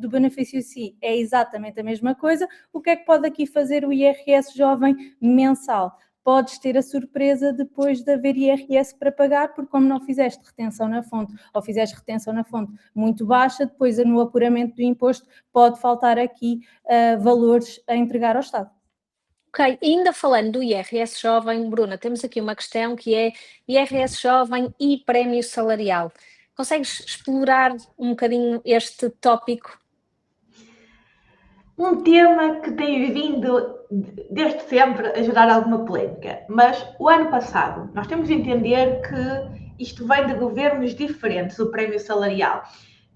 [SPEAKER 5] benefício si é exatamente a mesma coisa. O que é que pode aqui fazer o IRS jovem mensal? Podes ter a surpresa depois de haver IRS para pagar, porque como não fizeste retenção na fonte ou fizeste retenção na fonte muito baixa, depois no apuramento do imposto pode faltar aqui valores a entregar ao Estado.
[SPEAKER 7] Ok, e ainda falando do IRS jovem, Bruna, temos aqui uma questão que é IRS jovem e prémio salarial. Consegues explorar um bocadinho este tópico?
[SPEAKER 4] Um tema que tem vindo desde sempre a gerar alguma polémica, mas o ano passado nós temos de entender que isto vem de governos diferentes, o prémio salarial.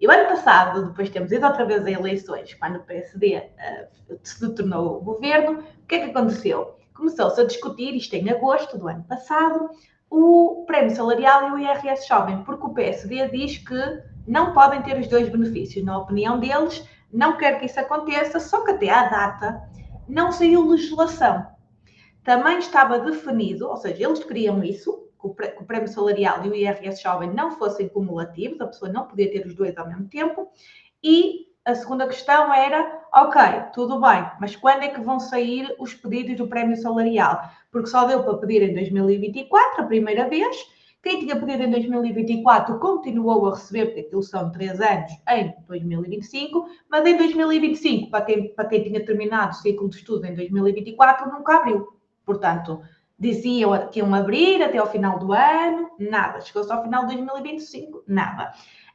[SPEAKER 4] E o ano passado, depois temos ido outra vez a eleições, quando o PSD se tornou governo, o que é que aconteceu? Começou-se a discutir, isto em agosto do ano passado, o prémio salarial e o IRS jovem, porque o PSD diz que não podem ter os dois benefícios. Na opinião deles, não quer que isso aconteça, só que até à data não saiu legislação. Também estava definido, ou seja, eles queriam isso, que o prémio salarial e o IRS jovem não fossem cumulativos, a pessoa não podia ter os dois ao mesmo tempo. E a segunda questão era, ok, tudo bem, mas quando é que vão sair os pedidos do prémio salarial? Porque só deu para pedir em 2024, a primeira vez. Quem tinha pedido em 2024 continuou a receber, porque aquilo são 3 anos, em 2025, mas em 2025, para quem tinha terminado o ciclo de estudo em 2024, nunca abriu. Portanto, diziam que iam abrir até ao final do ano, nada. Chegou-se ao final de 2025, nada.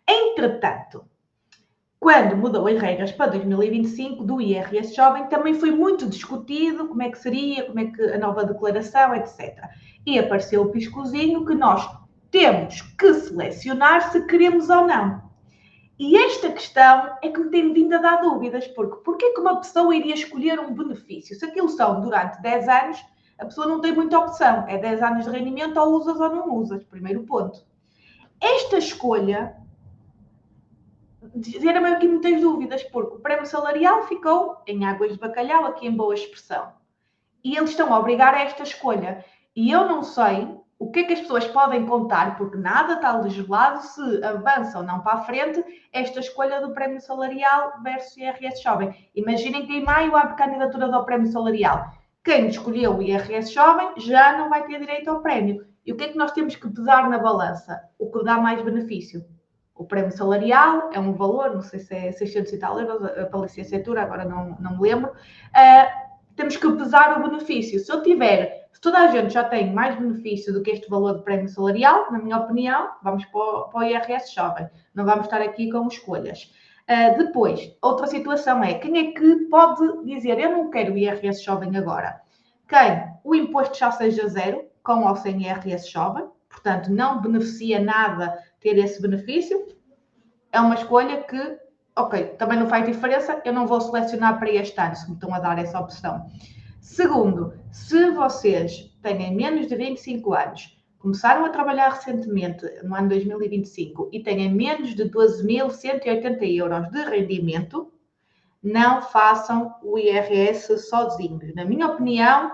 [SPEAKER 4] Entretanto, quando mudou as regras para 2025 do IRS jovem, também foi muito discutido como é que seria, como é que a nova declaração, etc. E apareceu o piscozinho que nós temos que selecionar se queremos ou não. E esta questão é que me tem vindo a dar dúvidas, porque porquê é que uma pessoa iria escolher um benefício? Se aquilo são durante 10 anos, a pessoa não tem muita opção. É 10 anos de rendimento, ou usas ou não usas. Primeiro ponto. Esta escolha gera-me aqui muitas dúvidas, porque o prémio salarial ficou em águas de bacalhau, aqui em boa expressão. E eles estão a obrigar a esta escolha. E eu não sei o que é que as pessoas podem contar, porque nada está legislado, se avança ou não para a frente esta escolha do prémio salarial versus IRS jovem. Imaginem que em maio há candidaturas ao prémio salarial. Quem escolheu o IRS jovem já não vai ter direito ao prémio. E o que é que nós temos que pesar na balança? O que dá mais benefício? O prémio salarial é um valor, não sei se é 600 e tal euros, para a licenciatura, agora não me lembro. Temos que pesar o benefício. Se toda a gente já tem mais benefício do que este valor de prémio salarial, na minha opinião, vamos para o IRS jovem. Não vamos estar aqui com escolhas. Depois, outra situação é, quem é que pode dizer, eu não quero o IRS jovem agora? Quem o imposto já seja zero, com ou sem IRS jovem, portanto, não beneficia nada ter esse benefício, é uma escolha que, ok, também não faz diferença, eu não vou selecionar para este ano, se me estão a dar essa opção. Segundo, se vocês têm menos de 25 anos, começaram a trabalhar recentemente, no ano 2025, e têm menos de 12.180 euros de rendimento, não façam o IRS sozinhos. Na minha opinião,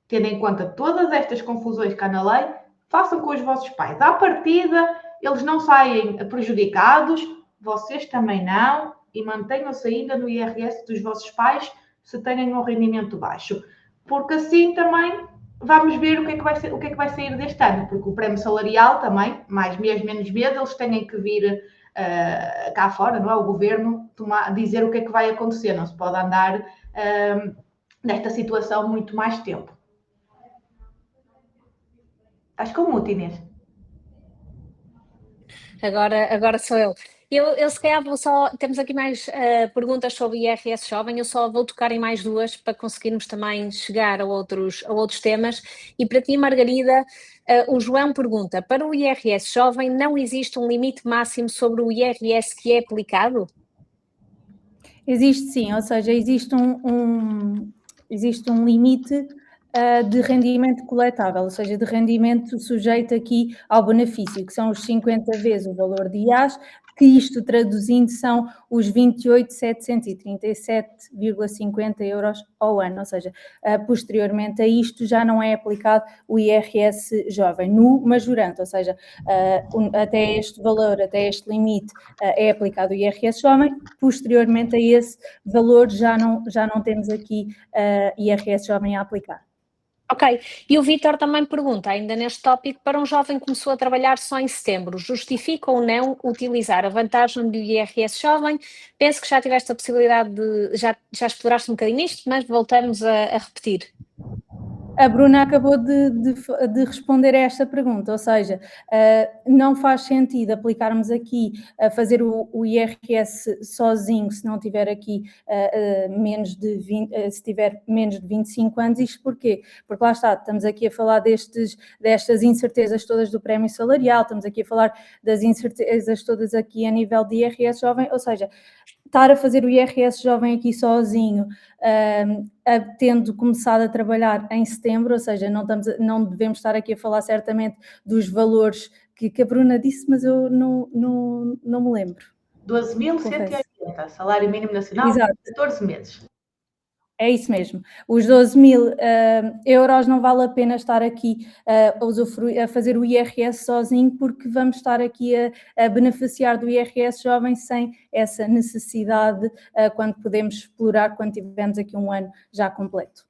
[SPEAKER 4] tendo em conta todas estas confusões que há na lei, façam com os vossos pais. À partida, eles não saem prejudicados, vocês também não, e mantenham-se ainda no IRS dos vossos pais se têm um rendimento baixo. Porque assim também vamos ver o que é que vai sair deste ano, porque o prémio salarial também, mais mês, menos mês, eles têm que vir cá fora, não é? O governo dizer o que é que vai acontecer, não se pode andar nesta situação muito mais tempo. Estás com muto, Inês?
[SPEAKER 7] Agora sou eu. Eu se calhar vou só. Temos aqui mais perguntas sobre o IRS Jovem, eu só vou tocar em mais duas para conseguirmos também chegar a outros temas. E para ti, Margarida, o João pergunta: para o IRS Jovem não existe um limite máximo sobre o IRS que é aplicado?
[SPEAKER 5] Existe sim, ou seja, existe um limite de rendimento coletável, ou seja, de rendimento sujeito aqui ao benefício, que são os 50 vezes o valor de IAS, que isto traduzindo são os 28.737,50 euros ao ano, ou seja, posteriormente a isto já não é aplicado o IRS jovem no majorante, ou seja, até este valor, até este limite é aplicado o IRS jovem, posteriormente a esse valor já não temos aqui IRS jovem a aplicar.
[SPEAKER 7] Ok, e o Vítor também pergunta, ainda neste tópico, para um jovem que começou a trabalhar só em setembro, justifica ou não utilizar a vantagem do IRS jovem? Penso que já tiveste a possibilidade já exploraste um bocadinho isto, mas voltamos a repetir.
[SPEAKER 5] A Bruna acabou de responder a esta pergunta, ou seja, não faz sentido aplicarmos aqui a fazer o IRS sozinho se não tiver aqui se tiver menos de 25 anos. Isto porquê? Porque lá está, estamos aqui a falar destas incertezas todas do prémio salarial, estamos aqui a falar das incertezas todas aqui a nível de IRS jovem, ou seja, estar a fazer o IRS jovem aqui sozinho, tendo começado a trabalhar em setembro, ou seja, não devemos estar aqui a falar certamente dos valores que a Bruna disse, mas eu não me lembro.
[SPEAKER 4] 12.180, salário mínimo nacional,
[SPEAKER 5] Exato.
[SPEAKER 4] 14 meses.
[SPEAKER 5] É isso mesmo. Os 12.000 euros não vale a pena estar aqui a fazer o IRS sozinho, porque vamos estar aqui a beneficiar do IRS jovem sem essa necessidade quando podemos explorar, quando tivermos aqui um ano já completo.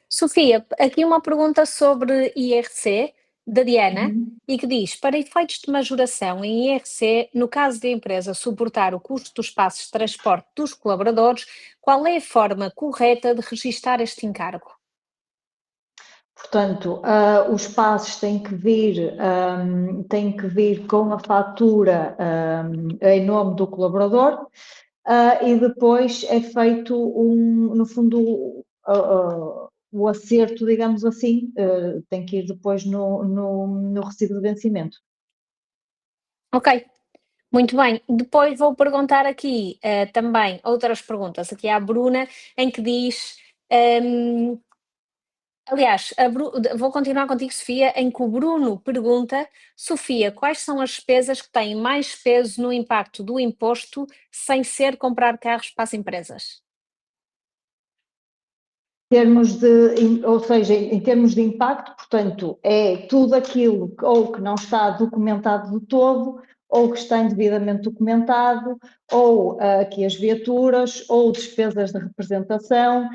[SPEAKER 7] Sofia, aqui uma pergunta sobre IRC, da Diana, e que diz: para efeitos de majoração em IRC, no caso de a empresa suportar o custo dos passos de transporte dos colaboradores, qual é a forma correta de registar este encargo?
[SPEAKER 6] Portanto, os passos têm que vir com a fatura em nome do colaborador e depois é feito no fundo, o acerto, digamos assim, tem que ir depois no recibo de vencimento.
[SPEAKER 7] Ok, muito bem. Depois vou perguntar aqui também outras perguntas, aqui à Bruna, em que diz... aliás, vou continuar contigo, Sofia, em que o Bruno pergunta: Sofia, quais são as despesas que têm mais peso no impacto do imposto sem ser comprar carros para as empresas?
[SPEAKER 6] Em termos de impacto, portanto, é tudo aquilo que não está documentado de todo, ou que está indevidamente documentado, ou aqui as viaturas, ou despesas de representação,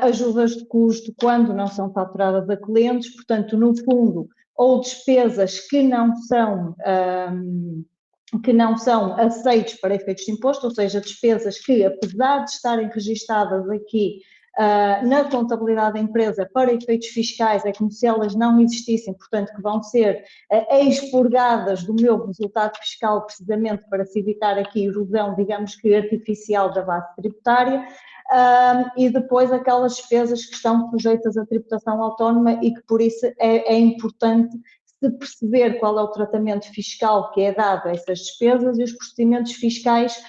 [SPEAKER 6] ajudas de custo quando não são faturadas a clientes, portanto, no fundo, ou despesas que não são aceitos para efeitos de imposto, ou seja, despesas que, apesar de estarem registadas aqui na contabilidade da empresa para efeitos fiscais, é como se elas não existissem, portanto que vão ser expurgadas do meu resultado fiscal precisamente para se evitar aqui erosão, digamos que artificial da base tributária, e depois aquelas despesas que estão sujeitas à tributação autónoma e que por isso é importante se perceber qual é o tratamento fiscal que é dado a essas despesas e os procedimentos fiscais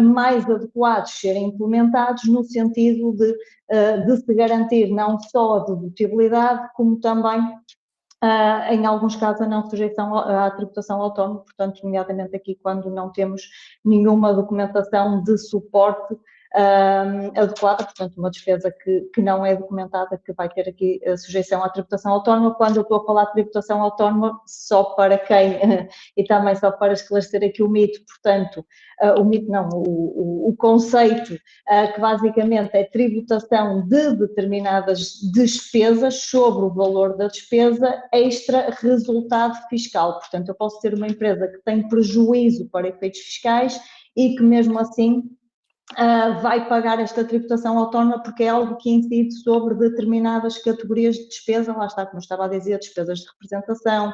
[SPEAKER 6] mais adequados serem implementados no sentido de se garantir não só a dedutibilidade, como também em alguns casos a não sujeição à tributação autónoma, portanto, nomeadamente aqui quando não temos nenhuma documentação de suporte adequada, portanto, uma despesa que não é documentada, que vai ter aqui a sujeição à tributação autónoma. Quando eu estou a falar de tributação autónoma, só para quem, e também só para esclarecer aqui o mito, portanto, o mito não, o conceito, que basicamente é tributação de determinadas despesas sobre o valor da despesa extra resultado fiscal. Portanto, eu posso ter uma empresa que tem prejuízo para efeitos fiscais e que mesmo assim vai pagar esta tributação autónoma porque é algo que incide sobre determinadas categorias de despesa, lá está, como eu estava a dizer, despesas de representação,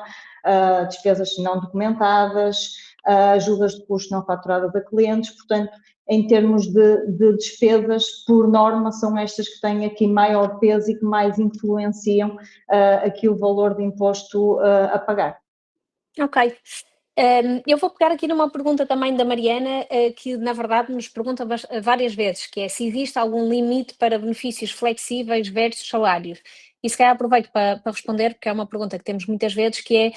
[SPEAKER 6] despesas não documentadas, ajudas de custo não faturadas a clientes, portanto, em termos de despesas, por norma, são estas que têm aqui maior peso e que mais influenciam aqui o valor de imposto a pagar.
[SPEAKER 7] Ok. Eu vou pegar aqui numa pergunta também da Mariana, que na verdade nos pergunta várias vezes, que é se existe algum limite para benefícios flexíveis versus salários. E se calhar aproveito para responder, porque é uma pergunta que temos muitas vezes, que é,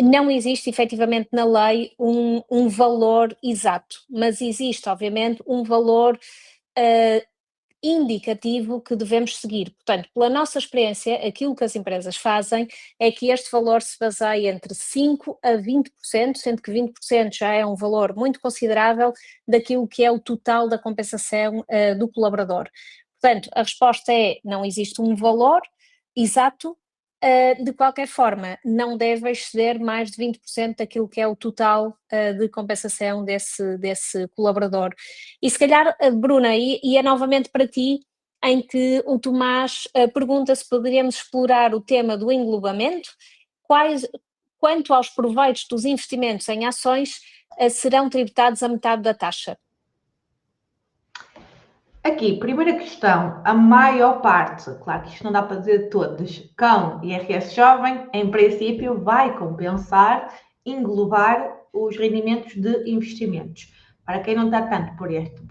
[SPEAKER 7] não existe efetivamente na lei um valor exato, mas existe obviamente um valor indicativo que devemos seguir. Portanto, pela nossa experiência, aquilo que as empresas fazem é que este valor se baseia entre 5% a 20%, sendo que 20% já é um valor muito considerável daquilo que é o total da compensação do colaborador. Portanto, a resposta é: não existe um valor exato. De qualquer forma, não deve exceder mais de 20% daquilo que é o total de compensação desse colaborador. E se calhar, Bruna, e é novamente para ti, em que o Tomás pergunta se poderíamos explorar o tema do englobamento, quanto aos proveitos dos investimentos em ações, serão tributados a metade da taxa?
[SPEAKER 4] Aqui, primeira questão, a maior parte, claro que isto não dá para dizer todos, com IRS jovem, em princípio, vai compensar, englobar os rendimentos de investimentos. Para quem não está tanto por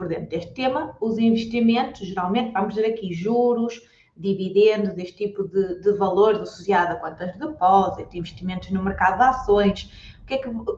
[SPEAKER 4] dentro deste tema, os investimentos, geralmente, vamos dizer aqui, juros, dividendos, este tipo de valores associado a contas de depósito, investimentos no mercado de ações,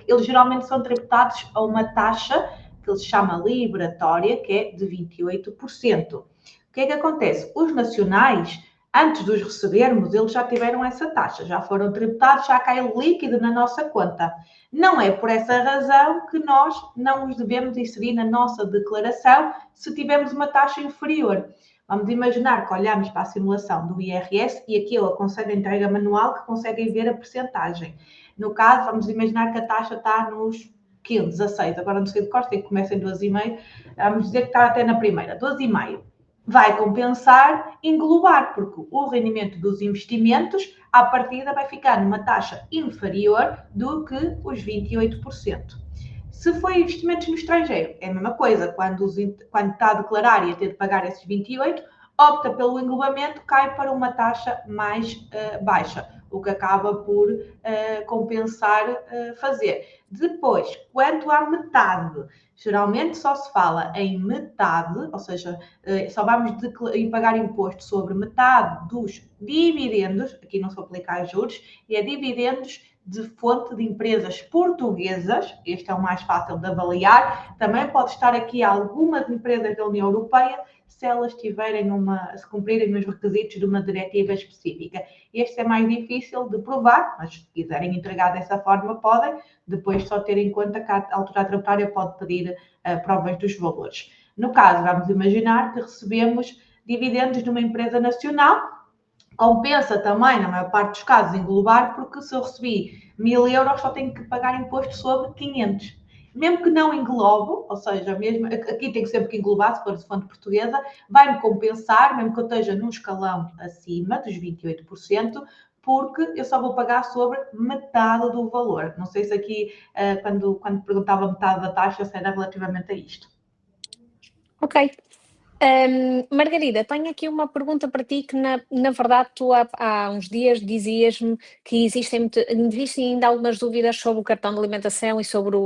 [SPEAKER 4] eles geralmente são tributados a uma taxa que se chama liberatória, que é de 28%. O que é que acontece? Os nacionais, antes de os recebermos, eles já tiveram essa taxa, já foram tributados, já cai líquido na nossa conta. Não é por essa razão que nós não os devemos inserir na nossa declaração se tivermos uma taxa inferior. Vamos imaginar que olhamos para a simulação do IRS e aqui eu aconselho a entrega manual que conseguem ver a percentagem. No caso, vamos imaginar que a taxa está nos 15, 16, agora não sei de cor, tem que começar em 12,5, vamos dizer que está até na primeira, 12,5. Vai compensar, englobar, porque o rendimento dos investimentos, à partida, vai ficar numa taxa inferior do que os 28%. Se for investimentos no estrangeiro, é a mesma coisa, quando está a declarar e a ter de pagar esses 28%, opta pelo englobamento, cai para uma taxa mais baixa, o que acaba por compensar fazer. Depois, quanto à metade, geralmente só se fala em metade, ou seja, só vamos pagar imposto sobre metade dos dividendos, aqui não se aplica a juros, e é dividendos de fonte de empresas portuguesas, este é o mais fácil de avaliar, também pode estar aqui algumas empresas da União Europeia, se elas se cumprirem os requisitos de uma diretiva específica. Este é mais difícil de provar, mas se quiserem entregar dessa forma, podem, depois só ter em conta que a autoridade tributária pode pedir provas dos valores. No caso, vamos imaginar que recebemos dividendos de uma empresa nacional, compensa também, na maior parte dos casos, englobar, porque se eu recebi 1.000 euros, só tenho que pagar imposto sobre 500. Mesmo que não englobe, ou seja, mesmo, aqui tem que sempre que englobar, se for de fonte portuguesa, vai-me compensar, mesmo que eu esteja num escalão acima dos 28%, porque eu só vou pagar sobre metade do valor. Não sei se aqui, quando perguntava metade da taxa, se era relativamente a isto.
[SPEAKER 7] Ok. Margarida, tenho aqui uma pergunta para ti que na verdade tu há uns dias dizias-me que existem ainda algumas dúvidas sobre o cartão de alimentação e sobre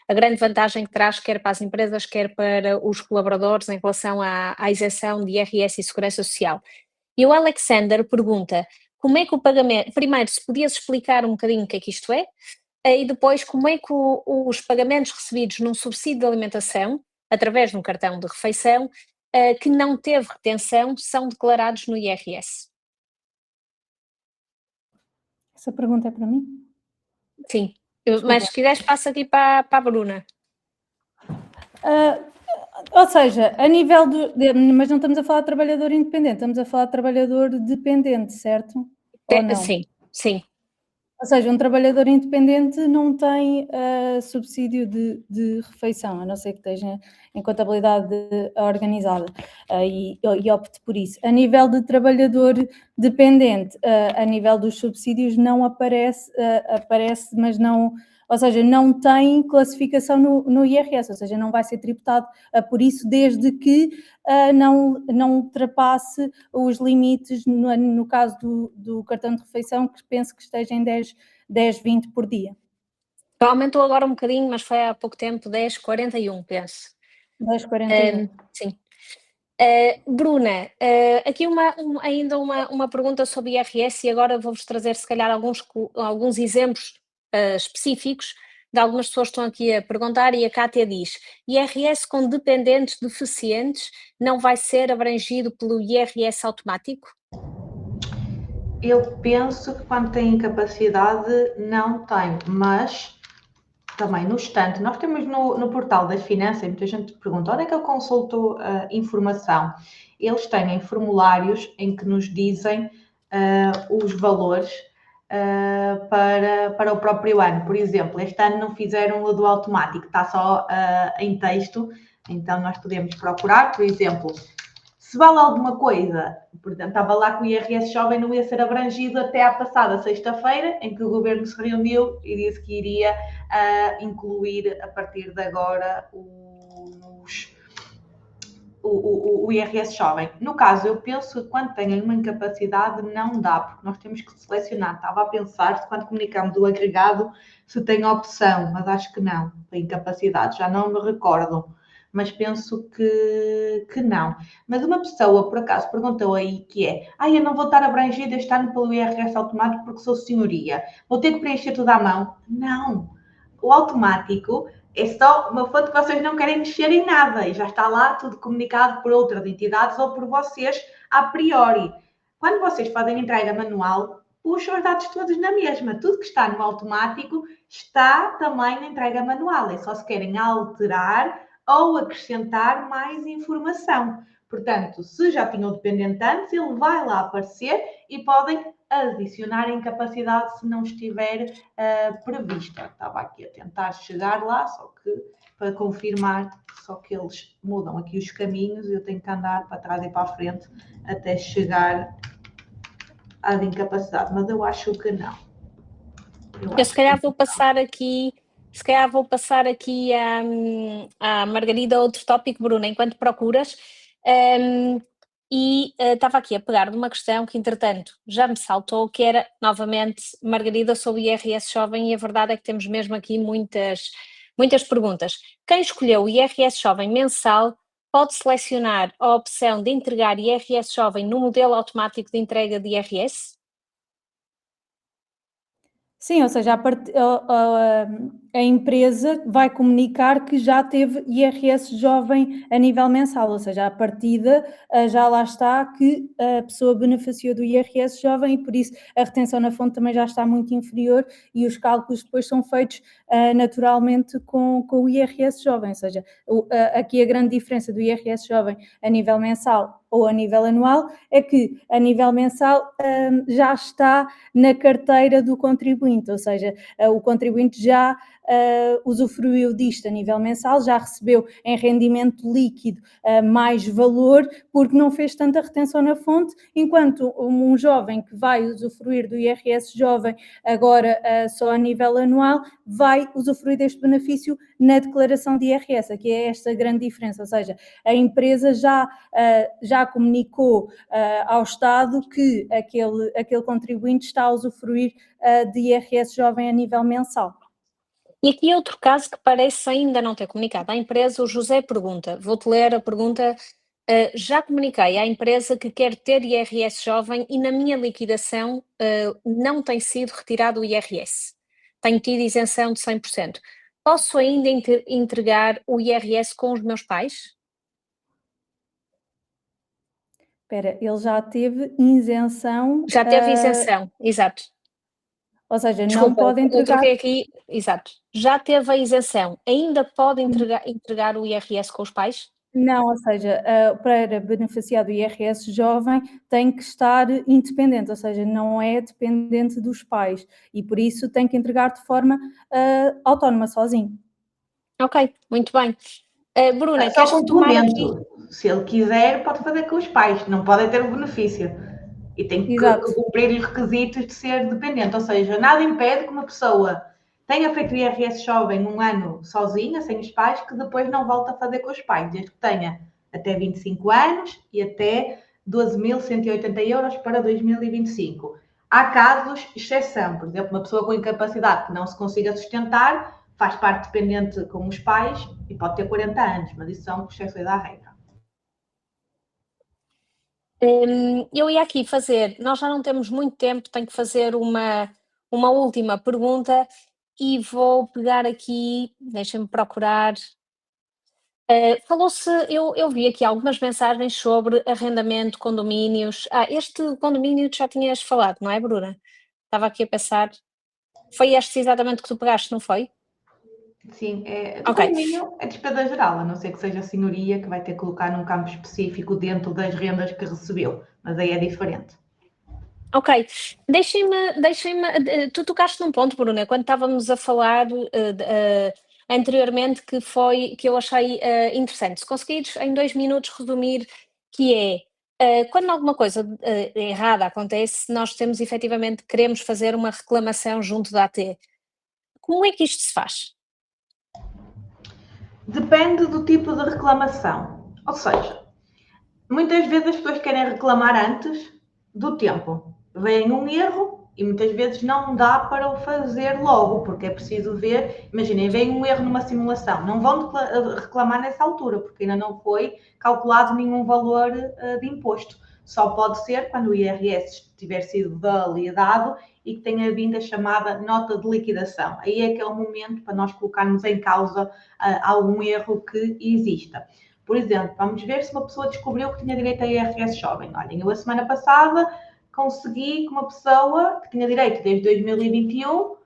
[SPEAKER 7] a grande vantagem que traz quer para as empresas, quer para os colaboradores em relação à isenção de IRS e Segurança Social. E o Alexander pergunta: como é que o pagamento, primeiro se podias explicar um bocadinho o que é que isto é, e depois como é que os pagamentos recebidos num subsídio de alimentação, através de um cartão de refeição, que não teve retenção, são declarados no IRS.
[SPEAKER 5] Essa pergunta é para mim?
[SPEAKER 7] Sim,
[SPEAKER 5] Desculpa.
[SPEAKER 7] mas se quiseres passo aqui para a Bruna.
[SPEAKER 5] Ou seja, a nível mas não estamos a falar de trabalhador independente, estamos a falar de trabalhador dependente, certo? Ou não?
[SPEAKER 7] Sim, sim.
[SPEAKER 5] Ou seja, um trabalhador independente não tem subsídio de refeição, a não ser que esteja em contabilidade organizada e opte por isso. A nível de trabalhador dependente, a nível dos subsídios não aparece, mas não, ou seja, não tem classificação no IRS, ou seja, não vai ser tributado por isso, desde que não ultrapasse os limites, no caso do cartão de refeição, que penso que esteja em 10, 20 por dia.
[SPEAKER 7] Aumentou agora um bocadinho, mas foi há pouco tempo, 10,41, penso.
[SPEAKER 5] 10,41.
[SPEAKER 7] Sim. Bruna, aqui ainda uma pergunta sobre IRS, e agora vou-vos trazer se calhar alguns exemplos específicos de algumas pessoas que estão aqui a perguntar, e a Cátia diz: IRS com dependentes deficientes não vai ser abrangido pelo IRS automático?
[SPEAKER 4] Eu penso que quando tem incapacidade não tem, mas também no estante, nós temos no portal das finanças, muita gente pergunta onde é que eu consulto informação. Eles têm formulários em que nos dizem os valores para o próprio ano. Por exemplo, este ano não fizeram o do automático, está só em texto, então nós podemos procurar, por exemplo, se vale alguma coisa, portanto, estava lá que o IRS jovem não ia ser abrangido até à passada sexta-feira, em que o governo se reuniu e disse que iria incluir a partir de agora o IRS jovem. No caso, eu penso que quando têm uma incapacidade não dá, porque nós temos que selecionar. Estava a pensar se quando comunicamos o agregado se tem opção, mas acho que não, tem incapacidade, já não me recordo. Mas penso que não. Mas uma pessoa, por acaso, perguntou aí que é: eu não vou estar abrangida este ano pelo IRS automático porque sou senhoria. Vou ter que preencher tudo à mão? Não. O automático é só uma fonte que vocês não querem mexer em nada e já está lá tudo comunicado por outras entidades ou por vocês a priori. Quando vocês fazem entrega manual, puxam os dados todos na mesma. Tudo que está no automático está também na entrega manual. É só se querem alterar ou acrescentar mais informação. Portanto, se já tinham o dependente antes, ele vai lá aparecer e podem adicionar a incapacidade se não estiver prevista. Estava aqui a tentar chegar lá, só que para confirmar, só que eles mudam aqui os caminhos e eu tenho que andar para trás e para a frente até chegar à de incapacidade, mas eu acho que não.
[SPEAKER 7] Eu se calhar vou passar aqui à Margarida outro tópico, Bruna, enquanto procuras. Estava aqui a pegar numa questão que, entretanto, já me saltou, que era, novamente, Margarida, sobre o IRS jovem, e a verdade é que temos mesmo aqui muitas perguntas. Quem escolheu o IRS jovem mensal pode selecionar a opção de entregar IRS jovem no modelo automático de entrega de IRS?
[SPEAKER 5] Sim, ou seja, a empresa vai comunicar que já teve IRS jovem a nível mensal, ou seja, à partida já lá está que a pessoa beneficiou do IRS jovem e por isso a retenção na fonte também já está muito inferior e os cálculos depois são feitos naturalmente com o IRS jovem, ou seja, aqui a grande diferença do IRS jovem a nível mensal ou a nível anual é que a nível mensal já está na carteira do contribuinte, ou seja, o contribuinte já usufruiu disto a nível mensal, já recebeu em rendimento líquido mais valor porque não fez tanta retenção na fonte, enquanto um jovem que vai usufruir do IRS jovem agora só a nível anual, vai usufruir deste benefício na declaração de IRS. Aqui é esta grande diferença, ou seja, a empresa já comunicou ao Estado que aquele contribuinte está a usufruir de IRS jovem a nível mensal.
[SPEAKER 7] E aqui outro caso que parece ainda não ter comunicado à empresa, o José pergunta, vou-te ler a pergunta já comuniquei à empresa que quero ter IRS jovem e na minha liquidação não tem sido retirado o IRS. Tenho tido isenção de 100%. Posso ainda entregar o IRS com os meus pais?
[SPEAKER 5] Espera, ele já teve isenção,
[SPEAKER 7] Já teve isenção, exato.
[SPEAKER 5] ou seja, não
[SPEAKER 7] Desculpa,
[SPEAKER 5] pode
[SPEAKER 7] eu
[SPEAKER 5] entregar.
[SPEAKER 7] troquei aqui, exato. Já teve a isenção, ainda pode entregar o IRS com os pais?
[SPEAKER 5] Não, ou seja, para beneficiar do IRS jovem tem que estar independente, ou seja, não é dependente dos pais e por isso tem que entregar de forma autónoma, sozinho.
[SPEAKER 7] Ok, muito bem. Bruna,
[SPEAKER 4] Só
[SPEAKER 7] queres retomar aqui?
[SPEAKER 4] complemento. Se ele quiser, pode fazer com os pais, não pode ter o benefício. E tem que
[SPEAKER 5] Exato.
[SPEAKER 4] cumprir os requisitos de ser dependente. Ou seja, nada impede que uma pessoa tenha feito o IRS jovem um ano sozinha, sem os pais, que depois não volte a fazer com os pais, desde que tenha até 25 anos e até 12.180 euros para 2025. Há casos de exceção, por exemplo, uma pessoa com incapacidade que não se consiga sustentar, faz parte dependente com os pais e pode ter 40 anos, mas isso são exceções à regra.
[SPEAKER 7] Eu ia aqui fazer, nós já não temos muito tempo, tenho que fazer uma última pergunta e vou pegar aqui, deixem-me procurar. Falou-se, eu vi aqui algumas mensagens sobre arrendamento, condomínios. Este condomínio tu já tinhas falado, não é, Bruna? Estava aqui a pensar. Foi este exatamente que tu pegaste, não foi?
[SPEAKER 4] Sim, do
[SPEAKER 7] Ok.
[SPEAKER 4] condomínio é despesa geral, a não ser que seja a senhoria que vai ter que colocar num campo específico dentro das rendas que recebeu, mas aí é diferente.
[SPEAKER 7] Ok, deixem-me, tu tocaste num ponto, Bruna, quando estávamos a falar anteriormente que eu achei interessante. Se conseguires em 2 minutos resumir, que é quando alguma coisa errada acontece, nós temos efetivamente, queremos fazer uma reclamação junto da AT. Como é que isto se faz?
[SPEAKER 4] Depende do tipo de reclamação. Ou seja, muitas vezes as pessoas querem reclamar antes do tempo. Vem um erro e muitas vezes não dá para o fazer logo, porque é preciso ver. Imaginem, vem um erro numa simulação. Não vão reclamar nessa altura, porque ainda não foi calculado nenhum valor de imposto. Só pode ser quando o IRS tiver sido validado e que tenha vindo a chamada nota de liquidação. Aí é que é o momento para nós colocarmos em causa algum erro que exista. Por exemplo, vamos ver se uma pessoa descobriu que tinha direito a IRS jovem. Olhem, eu a semana passada consegui que uma pessoa que tinha direito desde 2021,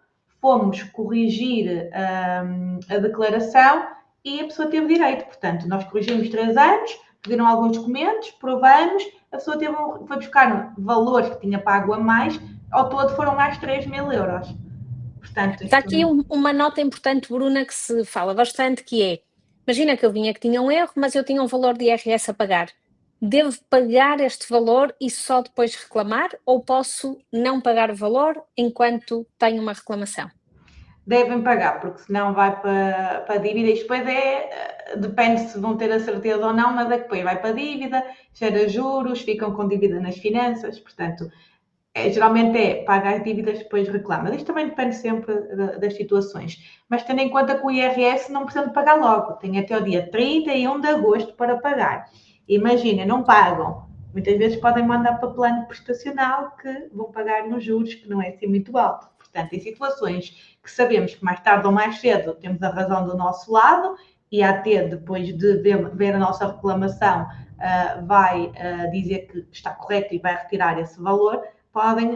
[SPEAKER 4] fomos corrigir a declaração e a pessoa teve direito. Portanto, nós corrigimos 3 anos, pediram alguns documentos, provamos, a pessoa foi buscar valores que tinha pago a mais, ao todo foram mais 3.000 euros. Portanto,
[SPEAKER 7] Está aqui uma nota importante, Bruna, que se fala bastante, que é, imagina que eu vinha que tinha um erro, mas eu tinha um valor de IRS a pagar. Devo pagar este valor e só depois reclamar ou posso não pagar o valor enquanto tenho uma reclamação?
[SPEAKER 4] Devem pagar, porque senão vai para a dívida e depois depende se vão ter a certeza ou não, mas é que depois vai para a dívida, gera juros, ficam com dívida nas finanças, portanto, geralmente paga as dívidas, depois reclama. Isto também depende sempre das situações, mas tendo em conta que o IRS não precisa de pagar logo, tem até o dia 31 de agosto para pagar. Imagina, não pagam. Muitas vezes podem mandar para plano prestacional que vão pagar nos juros, que não é assim muito alto. Portanto, em situações que sabemos que mais tarde ou mais cedo temos a razão do nosso lado e a AT, depois de ver a nossa reclamação, vai dizer que está correto e vai retirar esse valor, podem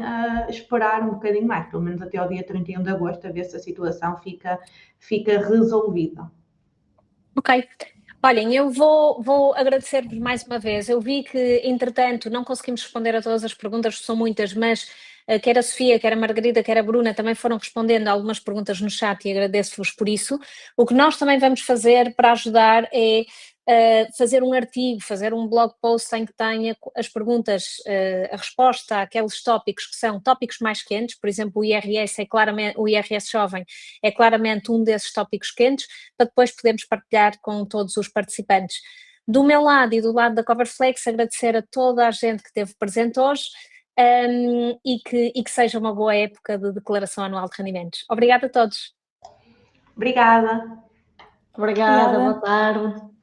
[SPEAKER 4] esperar um bocadinho mais, pelo menos até ao dia 31 de agosto, a ver se a situação fica resolvida.
[SPEAKER 7] Ok. Olhem, eu vou agradecer-vos mais uma vez. Eu vi que, entretanto, não conseguimos responder a todas as perguntas, são muitas, mas quer a Sofia, quer a Margarida, quer a Bruna também foram respondendo a algumas perguntas no chat e agradeço-vos por isso. O que nós também vamos fazer para ajudar é fazer um artigo, fazer um blog post em que tenha as perguntas, a resposta àqueles tópicos que são tópicos mais quentes, por exemplo, o IRS jovem é claramente um desses tópicos quentes, para depois podermos partilhar com todos os participantes. Do meu lado e do lado da Coverflex, agradecer a toda a gente que esteve presente hoje e que seja uma boa época de declaração anual de rendimentos. Obrigada a todos.
[SPEAKER 4] Obrigada.
[SPEAKER 6] Obrigada, boa tarde.